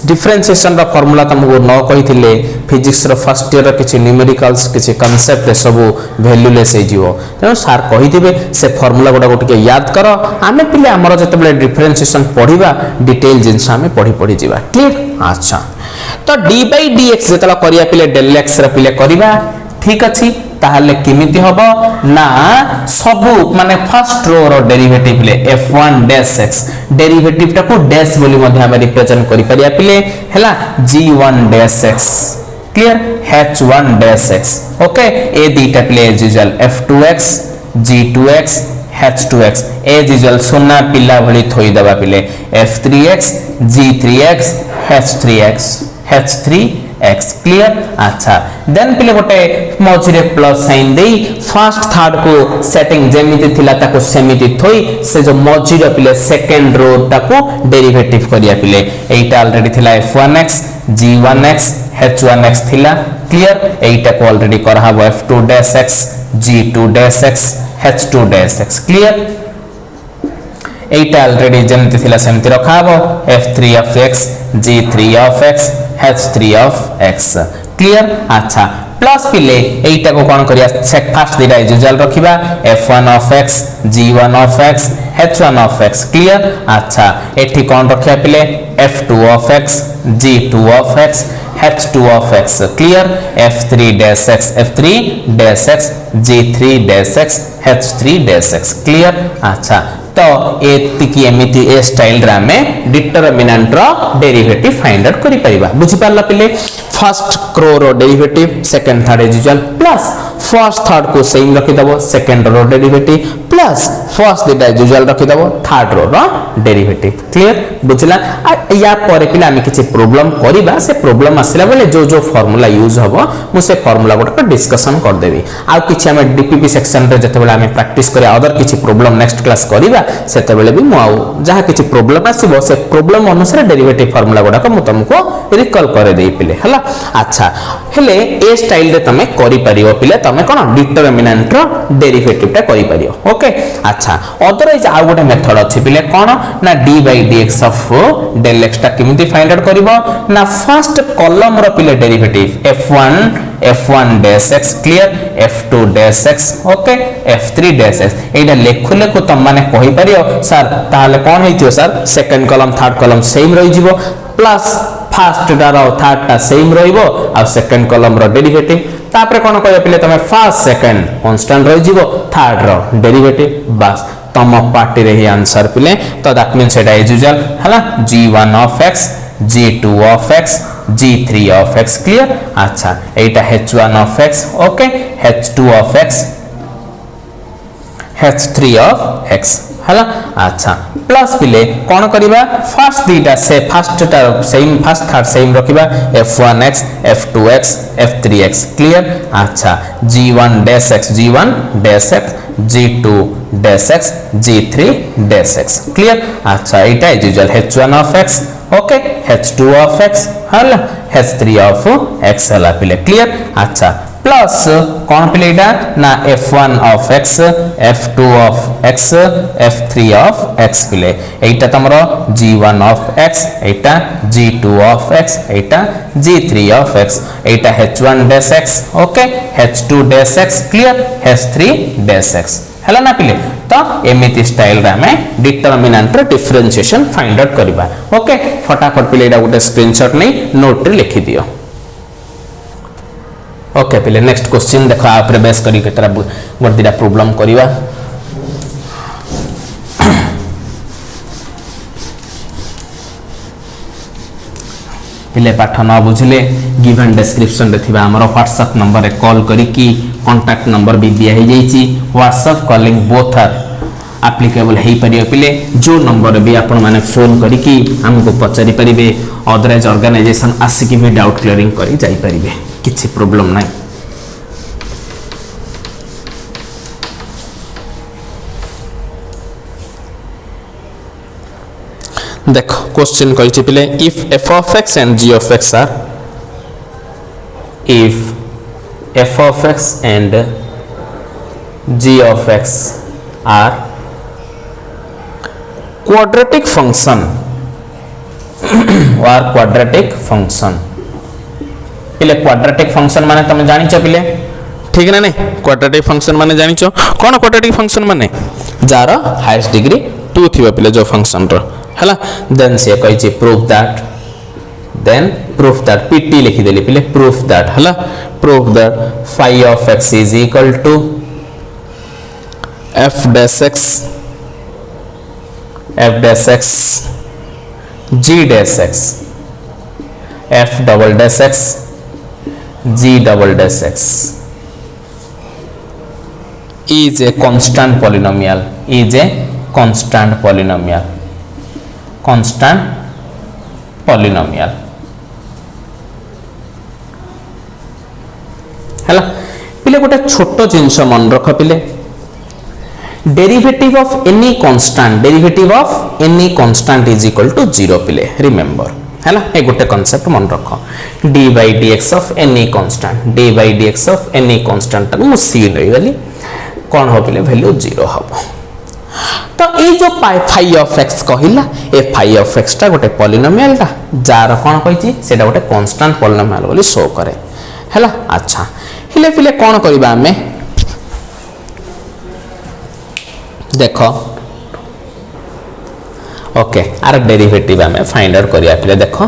डिफरेंशिएशन रो फार्मूला तुमको न कहिथिले फिजिक्स रो फर्स्ट ईयर रो किछि न्यूमेरिकल्स किछि कांसेप्ट सब वैल्यूलेस हे जिवो तेनो सर कहिथिबे से फार्मूला गोटा गोटे याद करो आमे पिले हमर जते बेले डिफरेंशिएशन पढिबा डिटेल जिंस आमे पढी जिबा क्लियर। अच्छा तो d by dx जेतला करिया पिले del x रे पिले करिबा ठीक अछि ताहले केमिति हबो ना सब माने फर्स्ट रो रो डेरिवेटिव ले f1 डैश x डेरिवेटिव टा को डैश बोली मध्ये हम रिप्रेजेंट करि परिया पिले हला g1 dash x clear h1 dash x okay ए दीटा पिले as usual f2x g2x h2x as usual सोना पिला भली थोई दबा पिले f3x g3x h3x h3x clear. अच्छा देन पिले गोटे मझिरे प्लस साइन देई फर्स्ट थर्ड को सेटिंग जेमिति थिला ताको सेमिति थोई से जो मझिरे पिले सेकंड रो ताको डेरिवेटिव करिया पिले एटा ऑलरेडी थिला f1x g1x h1x थिला क्लियर एटा को ऑलरेडी करहाबो f2 dash x g2 dash x h2 dash x clear एटा ऑलरेडी जेमिति थिला सेमिति रखाबो f3 of x g3 of x h3 of x clear. अच्छा प्लस पिले एटा को कोन करिया सेक फर्स्ट दिरा यूजुअल रखिबा f1 of x g1 of x h1 of x clear. अच्छा एठी कोन रखिया पिले f2 of x g2 of x h2 of x clear f3 dash x f3 dash x g3 dash x h3 dash x clear. अच्छा तो एतिकी एमिति ए style रा में determinant row derivative find out करि परिबा बुझि पारला पिले फर्स्ट क्रो row derivative second third as usual plus first third को सेम रखि दबो second row derivative plus first दिटा एज यूजुअल रखि दबो थर्ड रो डेरिवेटिव क्लियर बुझला। या पर पिला हम किछि प्रॉब्लम करिबा से प्रॉब्लम आसिला बेले जो जो फार्मूला यूज हबो मु से फार्मूला गोटा डिस्कशन कर देबी आ किछि हम डीपीपी सेक्शन रे जते बेले हम प्रैक्टिस करे अदर किछि प्रॉब्लम नेक्स्ट क्लास करिबा सेते बेले भी मु आउ जहा किछि प्रॉब्लम आसीबो से प्रॉब्लम अनुसार डेरिवेटिव फार्मूला गोटा को मु तुमको रिकॉल करे देई पिले हला। अच्छा हेले ए स्टाइल रे तमे करि परियो पिले तमे कोन डिटरमिनेंट रो डेरिवेटिव टा करि परियो ओके। अच्छा अदरवाइज आ गोटे मेथड अछि पिले कोन ना d by dx of del x टा केमिति फाइंड आउट करिवो ना फर्स्ट कॉलम रो पिले derivative f1 dash x clear f2 dash x okay f3 dash x एटा लेखु लेखु तम माने कहि परियो सर ताले कोन हेतियो sir second column third column same रहि जिवो प्लस फर्स्ट टा रो थर्ड टा सेम रहिबो आ सेकंड कॉलम रो डेरिवेटिव तापरे कोन कहय पिले तमे फर्स्ट सेकंड कांस्टेंट रहि जिवो थर्ड रो डेरिवेटिव बस तम पार्टी रे ही आंसर पिले तो that means Etah as usual हला g1 of x g2 of x g3 of x clear. अच्छा एटा h1 of x okay h2 of x h3 of x हला। अच्छा प्लस पिले कोन करिबा फर्स्ट दीटा से फर्स्ट टा सेम फर्स्ट थर्ड सेम रखिबा f1x f2x f3x clear. अच्छा g1 dash x g1 dash x g2 dash x g3 dash x clear. अच्छा एटा is usual h1 of x okay h2 of x हला h3 of x हला पिले clear. अच्छा plus कौन पे एटा ना f1 of x f2 of x f3 of x पिले एटा तमरो g1 of x Etah g2 of x Etah g3 of x Etah h1 dash x okay h2 dash x clear h3 dash x हला ना पिले तो एमिति style रे हमें determinant रे differentiation find out करबा ओके फटाफट पिले एटा गोटे स्क्रीनशॉट नै नोट रे लिखि दियो ओके पिले नेक्स्ट क्वेश्चन देखो आप रे बेस करी केतरा वर्दिरा प्रॉब्लम करिवा पिले पाठ न बुझले गिवन डिस्क्रिप्शन रे थिबा हमर व्हाट्सएप नंबर रे कॉल करी की कांटेक्ट नंबर भी दिया ही जाईची WhatsApp calling both are applicable हे परियो पिले जो नंबर भी आपण माने फोन करी की हमको पचारि परिबे अदरवाइज ऑर्गेनाइजेशन आसी की भी डाउट क्लियरिंग करी जाई परिबे किछि प्रॉब्लम नाही देखो क्वेश्चन कहिछि पिले if f of x and g of x are if f of x and g of x are quadratic function or quadratic function पिले क्वाड्रेटिक फंक्शन माने तुम जानि छ पिले ठीक ना नहीं क्वाड्रेटिक फंक्शन माने जानि छ कोन क्वाड्रेटिक फंक्शन माने जार हाईएस्ट डिग्री 2 थिबा पिले जो फंक्शन रो हला देन से कहि छी प्रूफ दैट पीटी लिखि देली पिले प्रूफ दैट हला proof that phi of x is equal to f dash x g dash x f double dash x g double dash x is a constant polynomial हला पिले गोटे छोट जिंस मन रख पिले derivative of any constant is equal to 0 पिले remember है ना ए गोटे कांसेप्ट मन रख dy dx of any constant तक मु सी नै गली कोन हो पिले वैल्यू 0 हबो तो ए जो phi of x कहिला ए phi of x ता गोटे पॉलिनोमियल ता जार कोन कहिची सेटा गोटे कांस्टेंट पॉलिनोमियल बोली शो करे हैला अच्छाहिले पिले कोन करबा हमें देखो ओके आर डेरिवेटिव हमें फाइंड आउट करिया पिले देखो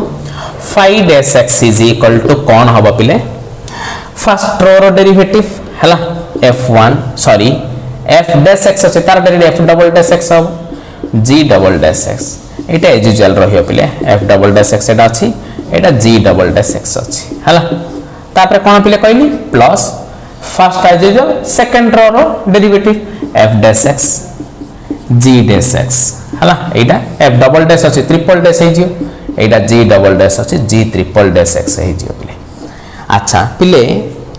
phi dash x is equal to कोन हबो पिले फर्स्ट रो रो डेरिवेटिव हैला f1 sorry f dash x আছে তার derivative f double dash x हबो g डबल dash x एटा एज यूजुअल रहियो पिले f डबल dash x एटा अछि एटा g डबल dash x अछि हैला तापर कोन पिले कहली plus first as usual second row row derivative f dash x g dash x हला एटा f डबल dash अछि ट्रिपल dash हे जियो एटा g डबल dash अछि g ट्रिपल dash x हे जियो पिले अच्छा पिले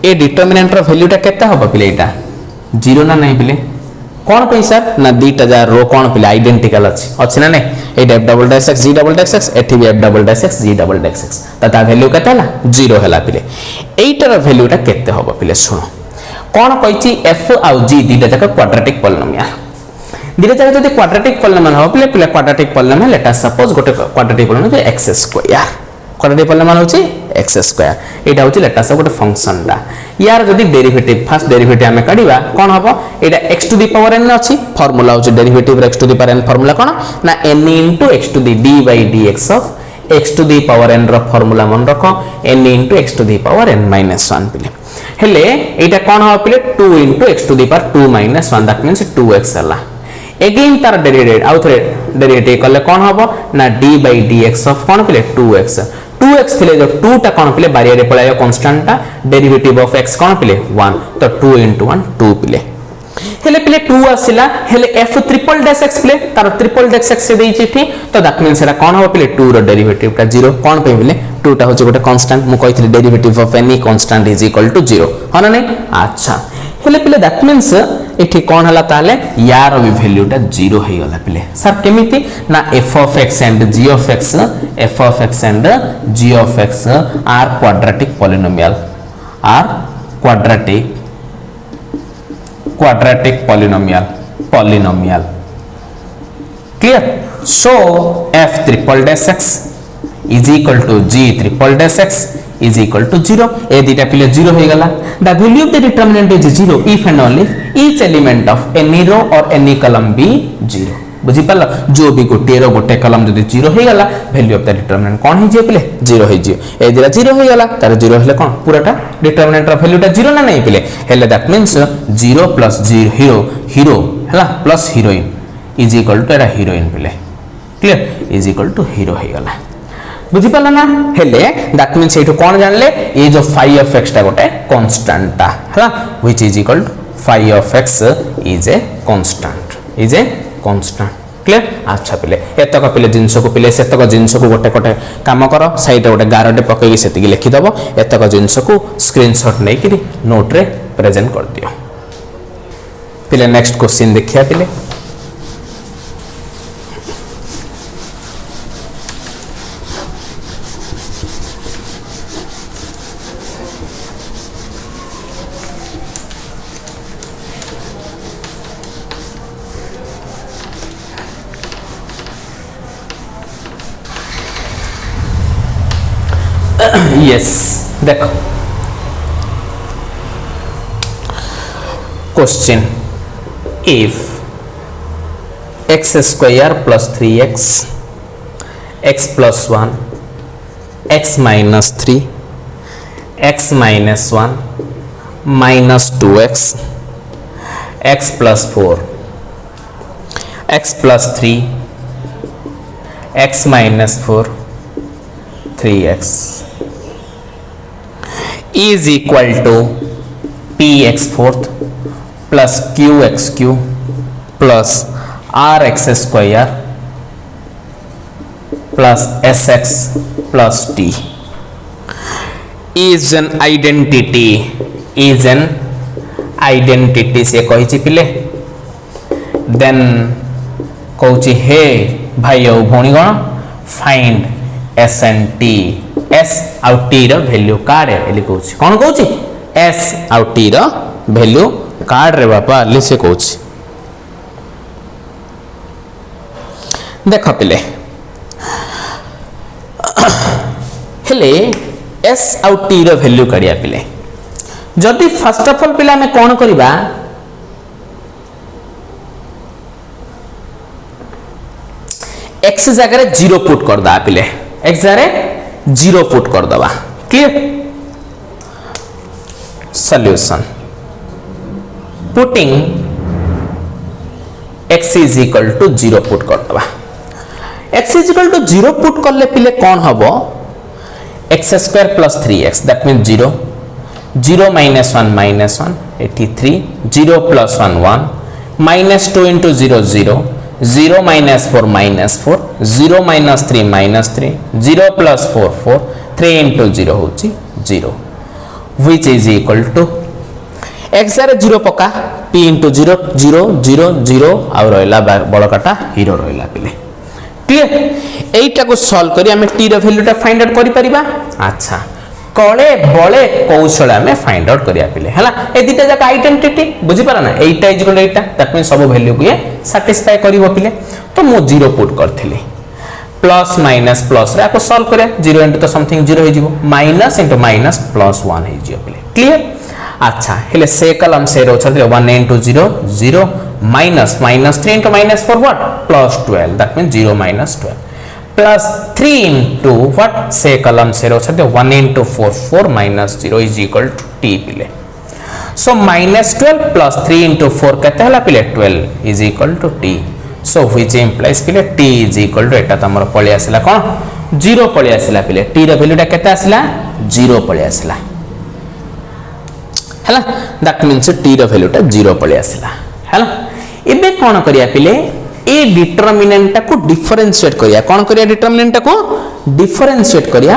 ए डिटरमिनेंट रो वैल्यूटा केते हबो पिले एटा 0 ना नहीं पिले कोन पे सर ना दीटा जा रो कोन पिले आइडेंटिकल अछि ना नहीं एटा f double dash x g double dash x एठी भी f double dash x g double dash x ता वैल्यू केते हला 0 हला पिले एटार वैल्यूटा केते हबो पिले सुनो कोन कहिची f आउ g दीटा जाक क्वाड्रेटिक पॉलिनोमियल दीटा जाक जदी क्वाड्रेटिक पॉलिनोमियल हो पिले क्वाड्रेटिक पॉलिनोमियल एटा सपोज गोटे quadratic polynomial x square quadratic polynomial होची x स्क्वायर एटा होची लेटा सब गोटे फंक्शन दा यार जदी डेरिवेटिव फर्स्ट डेरिवेटिव हमें काढिबा कोन हबो एटा x to the power n अछि फार्मूला होची derivative x to the power n formula कोन ना n * x to the dy dx of x to the power n रो फार्मूला मन रखो n * x to the power n - 1 पिले हेले एटा कोन हबो पिले 2 * x to the power 2 - 1 that means 2x हला अगेन तार डेरिवेटिव आउ थरे डेरिवेटिव करले कोन हबो ना dy dx ऑफ कोन पिले 2x 2x थिले जो 2 टा कोन पिले बारिया रे पळायो कांस्टेंट टा डेरिवेटिव ऑफ x कोन पिले 1 तो 2 * 1 2 पिले हेले पिले 2 आसिला हेले f ट्रिपल डैश x पिले तार ट्रिपल डैश x से देइछि थी तो दैट मींस एटा कोन हो पिले 2 रो डेरिवेटिव टा 0 कोन पे पिले 2 टा होचे गोटे कांस्टेंट मु कहिथि derivative of any constant is equal to 0 हना नै अच्छा हेले पिले दैट मींस एठी कोन हला ताले यार भी वैल्यू टा 0 हे गला पिले सर केमिति ना f of x and g of x are quadratic polynomial quadratic polynomial. Clear? So f triple dash x is equal to g triple dash x is equal to 0. ए दीटा पिले 0 हो गला. The value of the determinant is 0 if and only if each element of any row or any column be 0. बुझी पाल जो भी गोटे रो गोटे कलम जदी 0 हो गला वैल्यू ऑफ द डिटरमिनेंट कोन ही जे पिले 0 हो जे. ए दीटा 0 हो गला तार 0 हेले कोन पूराटा डिटरमिनेंट रो वैल्यूटा 0 ना नहीं पिले हेले दैट मींस 0 प्लस 0 हीरो हला plus heroine is equal to एरा हीरोइन पिले. Clear? Is equal to hero हो गला. बुझी पाला ना हेले दैट मींस एटो कोन जानले ए जो फाई ऑफ x टा गोटे कांस्टेंट ता हला which is equal to phi of x is a constant clear? अच्छा पिले एतक पिले जिंस को पिले सेतक जिंस को गोटे गोटे काम कर साइड गोटे गारटे पकई सेति लिखि दबो एतक जिंस को स्क्रीनशॉट नै कि नोट रे प्रेजेंट कर दियो. पिले नेक्स्ट क्वेश्चन देखिया पिले yes देखो question if x square plus 3x x plus 1 x minus 3 x minus 1 minus 2x x plus 4 x plus 3 x minus 4 3x is equal to px fourth plus qx cube plus rx square plus sx plus t is an identity से कही पिले then कहूँ हे भाई और भौणी गण find s and t s आउ t रो value card Eli कहूँ कौन कहूँ s आउ t रो वैल्यू कार्ड रे बापा एली से कहूँ देख पिले हेले s आउ t रो वैल्यू काढ़िया पिले जदि फर्स्ट ऑफ ऑल पिला में कौन करिबा x जगह 0 पुट कर दा पिले x जगह 0 पुट कर दबा clear solution putting x is equal to 0 put कर दबा x is equal to 0 put करले पिले कौन हबो x square plus 3x that means 0 0 minus 1 minus 1 83 0 plus 1 1 minus 2 into 0 0 0 minus 4 minus 4 0 minus 3 minus 3 0 plus 4 4 3 into 0 होची 0 which is equal to x रे 0 पका p into 0 0 0 0 आ रहला बड़काटा हीरो रहला पिले क्लियर एटा को सॉल्व करी हमें t रो वैल्यूटा फाइंड आउट करि परिबा अच्छा कळे बळे कौशल हमें फाइंड आउट करिया पिले हला ए दिटा जक आइडेंटिटी बुझी पारा ना एटा is equal Etah that means सब वैल्यू को ये सैटिस्फाई करिवो पिले तो मो 0 पुट करथिले प्लस माइनस प्लस रे को सॉल्व करे 0 इनटू तो समथिंग 0 हो जिवो माइनस इनटू माइनस प्लस 1 हो जिवो पिले क्लियर अच्छा हेले से कलम से रो छथि 1 into 0 0 minus minus 3 into minus 4 what plus 12 that means 0 minus 12 plus 3 into what से कलम से रो छथि 1 into 4 4 minus 0 is equal to t पिले so minus 12 plus 3 into 4 कहते हला पिले 12 is equal to t so which implies पिले t is equal to एटा तमर पळि आसिला कोन 0 पळि आसिला पिले t रो वैल्यूटा केते आसिला 0 पळि आसिला हला दैट मींस t रो वैल्यूटा 0 पळि आसिला हला इबे कोन करिया पिले ए डिटरमिनेंट को डिफरेंशिएट करिया कोन करिया डिटरमिनेंट को डिफरेंशिएट करिया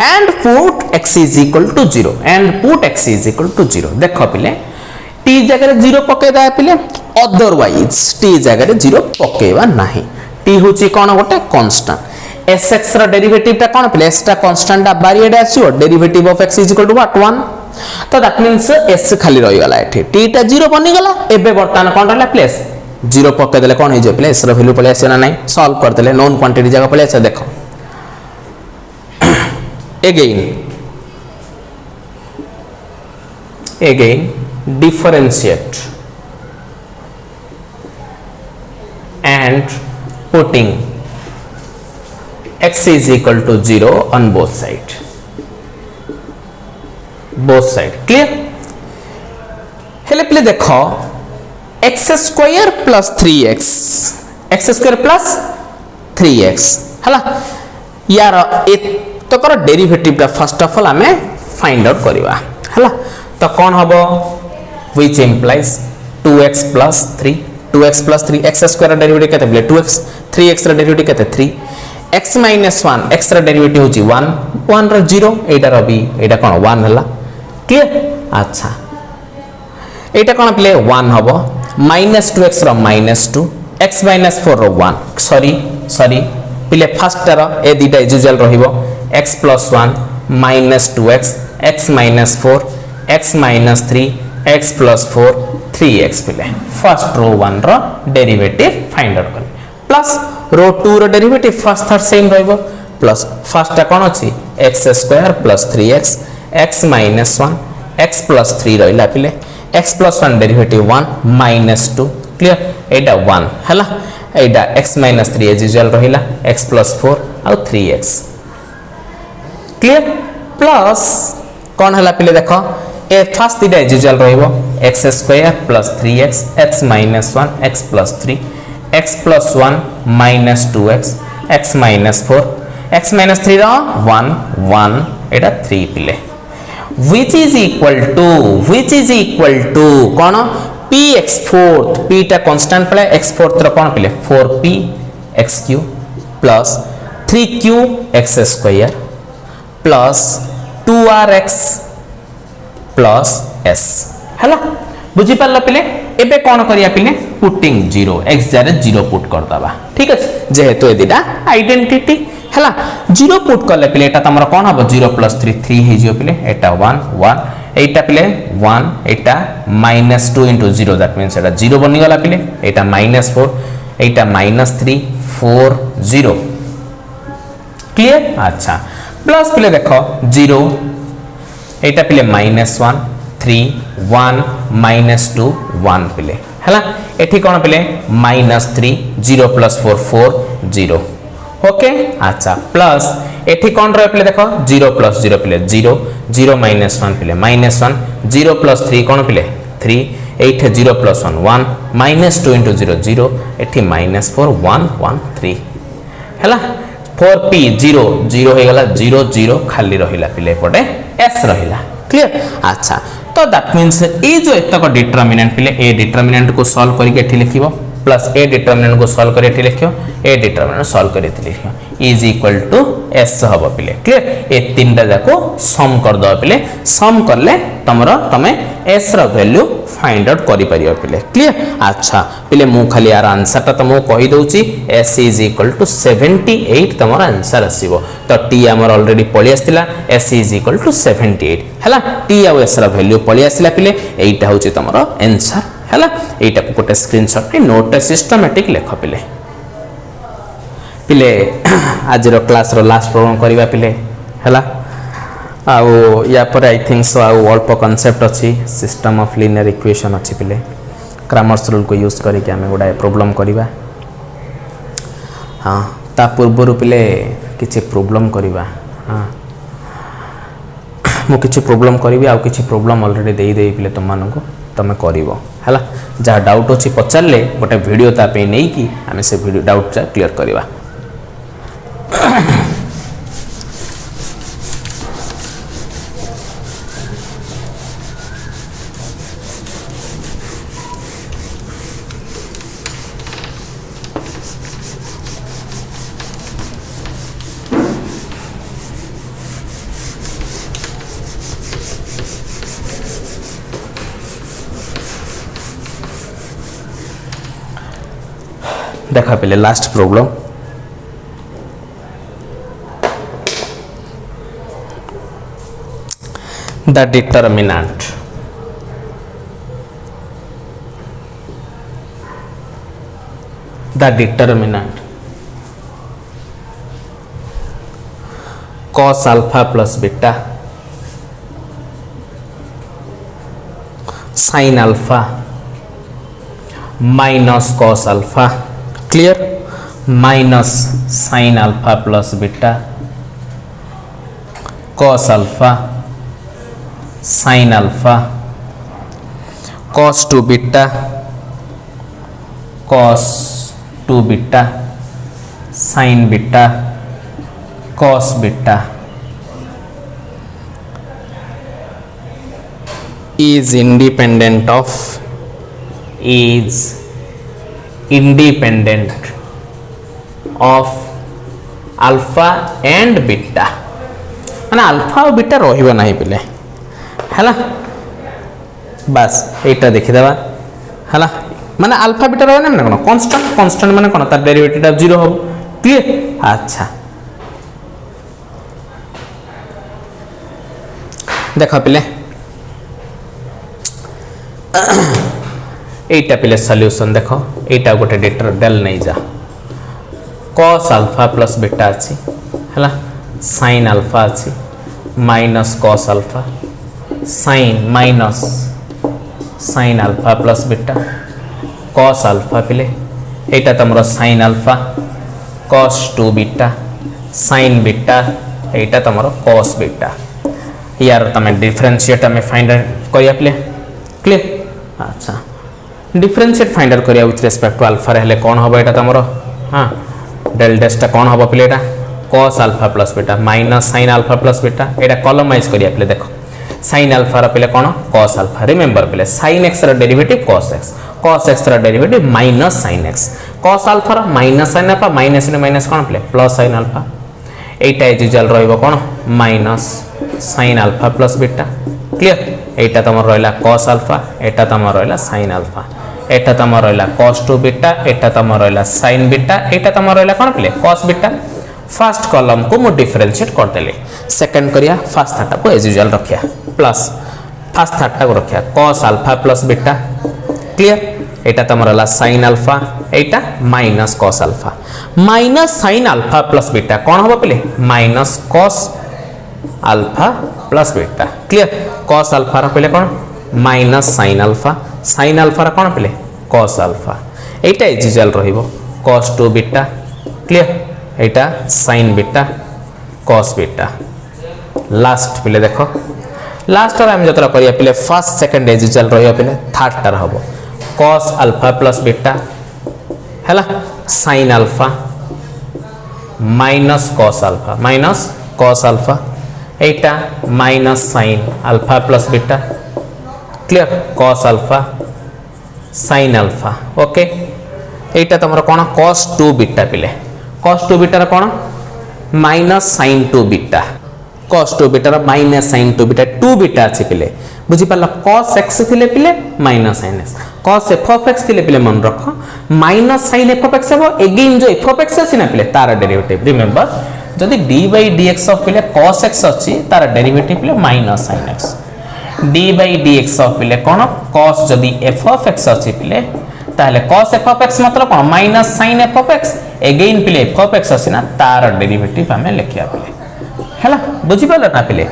and put x is equal to 0 and put x is equal to 0 देखो पिले t जगह 0 पके दा पिले अदरवाइज t जगह 0 पकेवा नाही t होची कोन गोटे कांस्टेंट sx रो डेरिवेटिव ता कोन पिले s ता कांस्टेंट ता बारिएड आसीओ derivative of x is equal to what 1 तो दैट मीन्स एस खाली रही गला एठी टी टा 0 बनी गला एबे वर्तमान कोन रहला प्लेस 0 पके देले कोन हो जे प्लेस रो वैल्यू पले आसे ना नहीं सॉल्व कर देले नोन क्वांटिटी जगह पले आसे देखो again differentiate and putting x is equal to 0 on both side clear हेले प्ले देखो x square plus 3x x square plus 3x हला यार तो कर डेरिवेटिव टा फर्स्ट ऑफ ऑल हमें फाइंड आउट करबा हला तो कौन हबो which implies 2x plus 3 2x plus 3 x square derivative केते बोले 2x 3x रा डेरिवेटिव केते 3 x minus 1 x रा डेरिवेटिव होची 1 1 रा 0 एटा रा बी एटा कोन 1 हला क्लियर अच्छा एटा कोन प्ले 1 हबो minus 2x रा -2 x minus 4 रा 1 सॉरी प्ले फर्स्ट रा ए दिटा यूजुअल रहिबो x plus 1 minus 2x x minus 4 x minus 3 x plus 4 3x प्ले first row 1 row derivative find out कर plus row 2 row derivative first third same रहइबो plus first टा कोन अछि x square plus 3x x minus 1 x plus 3 रहइला प्ले x plus 1 derivative 1 minus 2 clear एटा 1 हला एटा x minus 3 एज यूजुअल रहिला x plus 4 आ 3x क्लियर प्लस कौन हला पिले देखो ए फर्स्ट दिटा यूजुअल रहइबो x square plus 3x x minus 1 x plus 3 x plus 1 minus 2x x minus 4 x minus 3 रा 1 1 एटा 3 पिले which is equal to कौन p x फोर्थ p टा कांस्टेंट पले x फोर्थ रा कौन पिले 4p x cube plus 3q x square plus 2rx plus s हला बुझी पारला पिले एबे कोन करिया पिले पुटिंग 0 x जारे 0 पुट कर दबा ठीक अछि जेहेतु ए दिटा आइडेंटिटी हला 0 पुट करले पिले एटा तमरा कोन हबो 0 plus 3 3 हे जियो पिले एटा 1 1 एटा पिले 1 एटा -2 into 0 दैट मींस एटा 0 बनि गला पिले एटा -4 एटा -3 4 0 क्लियर अच्छा प्लस पिले देखो 0 एटा पिले -1 3 1 -2 1 पिले हला एठी कोन पिले -3 0 plus 4 4 0 ओके अच्छा प्लस एठी कोन रे पिले देखो 0 plus 0 पिले 0 0 -1 पिले -1 0 plus 3 कोन पिले 3 8 0 plus 1 1 -2 into 0 0 एठी -4 1 1 3 हला 4p 0 0 हे गला 0 0 खाली रहिला पिले पटे s रहिला क्लियर अच्छा तो दैट मींस ए जो एतक डिटरमिनेंट पिले ए डिटरमिनेंट को सॉल्व करके एठी लिखिबो प्लस ए डिटरमिनेंट को सॉल्व करे एठी लिखियो ए डिटरमिनेंट सॉल्व करे एठी लिखियो इज इक्वल टू s हबो पिले क्लियर ए तीनटा जाको सम कर दो पिले सम करले तमे s रा वैल्यू फाइंड आउट करि परियो पिले क्लियर अच्छा पिले मु खाली यार आंसर ता तमो कहि दउची s इज इक्वल टू 78 तमरा आंसर आसीबो तो t हमर ऑलरेडी पळि आस्तिला s इज इक्वल टू 78 हला t आ s रा वैल्यू पळि आसिला पिले एटा होची तमरा आंसर हला एटा को कोटे स्क्रीनशॉट रे नोट सिस्टमैटिक लेख पिले पिले आज रो क्लास रो लास्ट प्रॉब्लम करिवा पिले हला आउ या पर आई थिंक सो आउ अल्प कांसेप्ट अछि सिस्टम ऑफ लीनियर इक्वेशन अछि पिले क्रामर्स रूल को यूज करी के हमें गुडा प्रॉब्लम करिवा हां ता पूर्व पिले किछि प्रॉब्लम करिवा हां मु किछि प्रॉब्लम करिवि आउ किछि प्रॉब्लम ऑलरेडी देई देई पिले तुम मानको तमे करिवो हला जहा डाउट अछि पचारले गोटे वीडियो ता पे नै कि हमें से वीडियो डाउट क्लियर करिवा देखा पहले last problem the determinant cos alpha plus beta sin alpha minus cos alpha, clear, minus sin alpha plus beta cos alpha sin alpha cos 2 beta cos 2 beta sin beta cos beta is independent of alpha and beta, माने alpha और beta रहिबो नाही पिले हला बस एटा देखि देबा हला माने अल्फा बीटा रहबो ना कोन कांस्टेंट माने कोन तार डेरिवेटिव 0 हो, क्लियर। अच्छा देखो पिले एटा पिले सॉल्यूशन देखो एटा गोटे डेटर डेल नै जा cos alpha plus beta अछि हला sin alpha अछि minus cos alpha sin minus sin alpha plus beta cos alpha पिले एटा तमरो sin alpha cos 2 beta sin beta एटा तमरो cos beta यार तमे डिफरेंशिएट हमें फाइंड करिया पिले, क्लियर। अच्छा डिफरेंशिएट फाइंड आउट करिया विथ रिस्पेक्ट टू अल्फा रहले कोन होबो एटा तमरो हां डेल डेस्टा कोन होबो पिले एटा cos alpha plus beta minus sin alpha plus beta एटा कॉलमाइज करिया पिले देखो sin alpha रा पिले कोन cos alpha, रिमेंबर पिले sin x रा डेरिवेटिव cos x रा derivative minus sin x cos alpha रा minus sin alpha minus ने minus कोन पिले plus sin alpha एटा एज यूजुअल रहइबो कोन minus sin alpha plus beta, clear. एटा तमर रहला cos alpha एटा तमर रहला sin alpha एटा तमर रहला cos 2 beta एटा तमर रहला sin beta एटा तमर रहला कोन पिले cos beta। फर्स्ट कॉलम को मु डिफरेंशिएट कर देले, सेकंड करिया फर्स्ट थाटा को एज यूजुअल रखिया प्लस फर्स्ट थाटा को रखिया cos alpha plus beta, clear. एटा तमर रहला sin alpha एटा minus cos alpha minus sin alpha plus beta कोन होबो पिले minus cos alpha plus beta, clear. cos alpha रा पिले कोन माइनस sin alpha रा कोन पिले cos alpha एटा एज यूजुअल रहिबो cos 2 beta, क्लियर। एटा sin beta cos beta last पिले देखो last रा हम जतरा करिया पिले फर्स्ट सेकंड एज यूजुअल रहियो पिले थर्ड टा रहबो cos alpha plus beta हैला sin alpha minus cos alpha एटा minus sin alpha plus beta, clear. cos alpha sin alpha okay एटा तमरो कोन cos 2 beta पिले cos 2 beta रा कोन minus sin 2 beta cos 2 beta रा minus sin 2 beta 2 beta अछि पिले बुझि पाला cos x थिले पिले minus sin x cos f of x थिले पिले मन रखो minus sin f of x हेबो अगेन जो f of x अछि ना पिले तार डेरिवेटिव रिमेंबर जदि d by dx of पिले cos x अछि तार डेरिवेटिव पिले minus sin x d by dx of पिले कोन cos जदि f of x अछि पिले ताले cos f of x मतलब कोन minus sin f of x again पिले f of x अछि ना तार डेरिवेटिव हमें लिखिया पिले हैला बुझि पाला ना पिले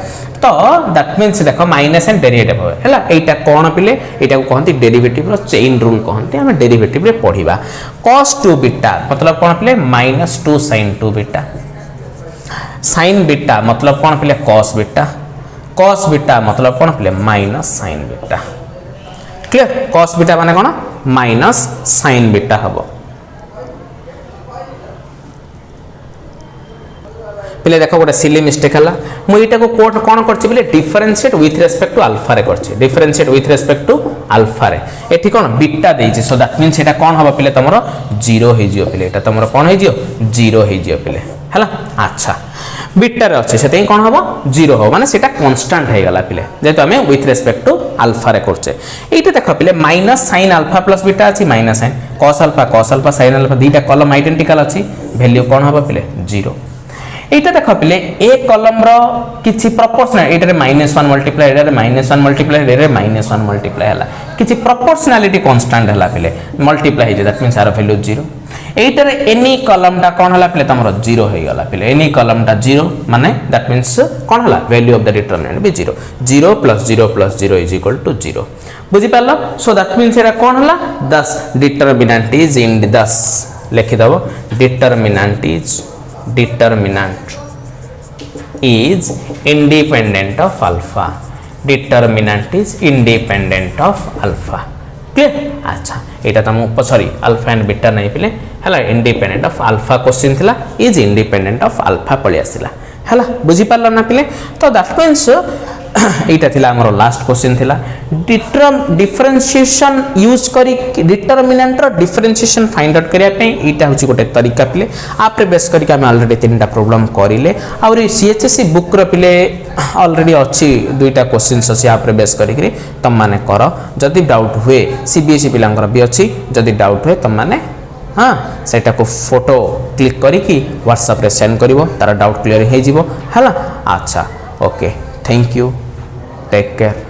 तो दैट मींस देखो माइनस एंड डेरिवेटिव हो हैला एटा कोन पिले एटा को कहंती डेरिवेटिव रो चेन रूल कहंती हम डेरिवेटिव रे पढिबा cos 2 बीटा मतलब कोन पिले -2 sin 2 बीटा sin बीटा मतलब कोन पिले cos बीटा मतलब कोन पिले minus sin beta, clear. cos beta माने कोन माइनस sin बीटा हबो पिले देखो गोटे सिली मिस्टेक हला मु एटा को कोट कोन करछि पिले differentiate with respect to alpha रे करछि differentiate with respect to alpha रे एठी कोन बीटा देछि सो दैट मींस एटा कोन हबो पिले तमरो 0 हे जियो पिले एटा तमरो कोन हे जियो 0 हे जियो पिले हला। अच्छा बीटा रे अछि सेते कोन हबो 0 हो माने सेटा कांस्टेंट हे गला पिले जेतो हमें विथ रिस्पेक्ट टू अल्फा रे करछे एटा देखो पिले minus sin alpha plus beta अछि minus sin cos alpha sin alpha दीटा कॉलम आइडेंटिकल अछि वैल्यू कोन हबो पिले 0 এইটা দেখ পিলে এ কলম র কিছু প্রপোর্শনাল এইটারে -1 মল্টিপ্লাই এটারে -1 মল্টিপ্লাই এটারে -1 মল্টিপ্লাই হলা কিছু প্রপোর্শনালিটি কনস্ট্যান্ট হলা পিলে মল্টিপ্লাই হই দ্যাট মিন্স আর ভ্যালু 0 এইটারে এনি কলমটা কোন হলা পিলে তমর 0 হই গলা পিলে এনি কলমটা 0 মানে দ্যাট মিন্স কোন হলা value of the determinant be 0 0 + 0 + 0 = 0 বুঝি পারলো সো দ্যাট মিন্স এটা কোন হলা 10 ডিটারমিনেন্ট ইজ ইন 10 লিখি দাও determinant is independent of alpha determinant is independent of alpha clear अच्छा एटा तम सॉरी अल्फा एंड बीटा नहीं पिले हला इंडिपेंडेंट ऑफ अल्फा क्वेश्चन थिला इज इंडिपेंडेंट ऑफ अल्फा पळि आसिला हला बुझी पारला ना पिले तो दैट मींस एटा थिला हमरो लास्ट क्वेश्चन थिला डिफरेंशिएशन यूज करी डिटरमिनेंट रो डिफरेंशिएशन फाइंड आउट करिया पे एटा होची गोटे तरीका पिले आपरे बेस करी के हम ऑलरेडी तीनटा प्रॉब्लम करिले और सीएचएससी बुक रो पिले ऑलरेडी अछि दुईटा क्वेश्चंस अछि आपरे बेस करी के तम माने करो जदी डाउट हुए सीबीएसई पिलांगर भी अछि जदी डाउट हुए तम माने हाँ सेटा को फोटो क्लिक करी कि व्हाट्सएप रे सेंड करिवो तारा डाउट क्लियर हे जिवो हला अच्छा okay thank you take care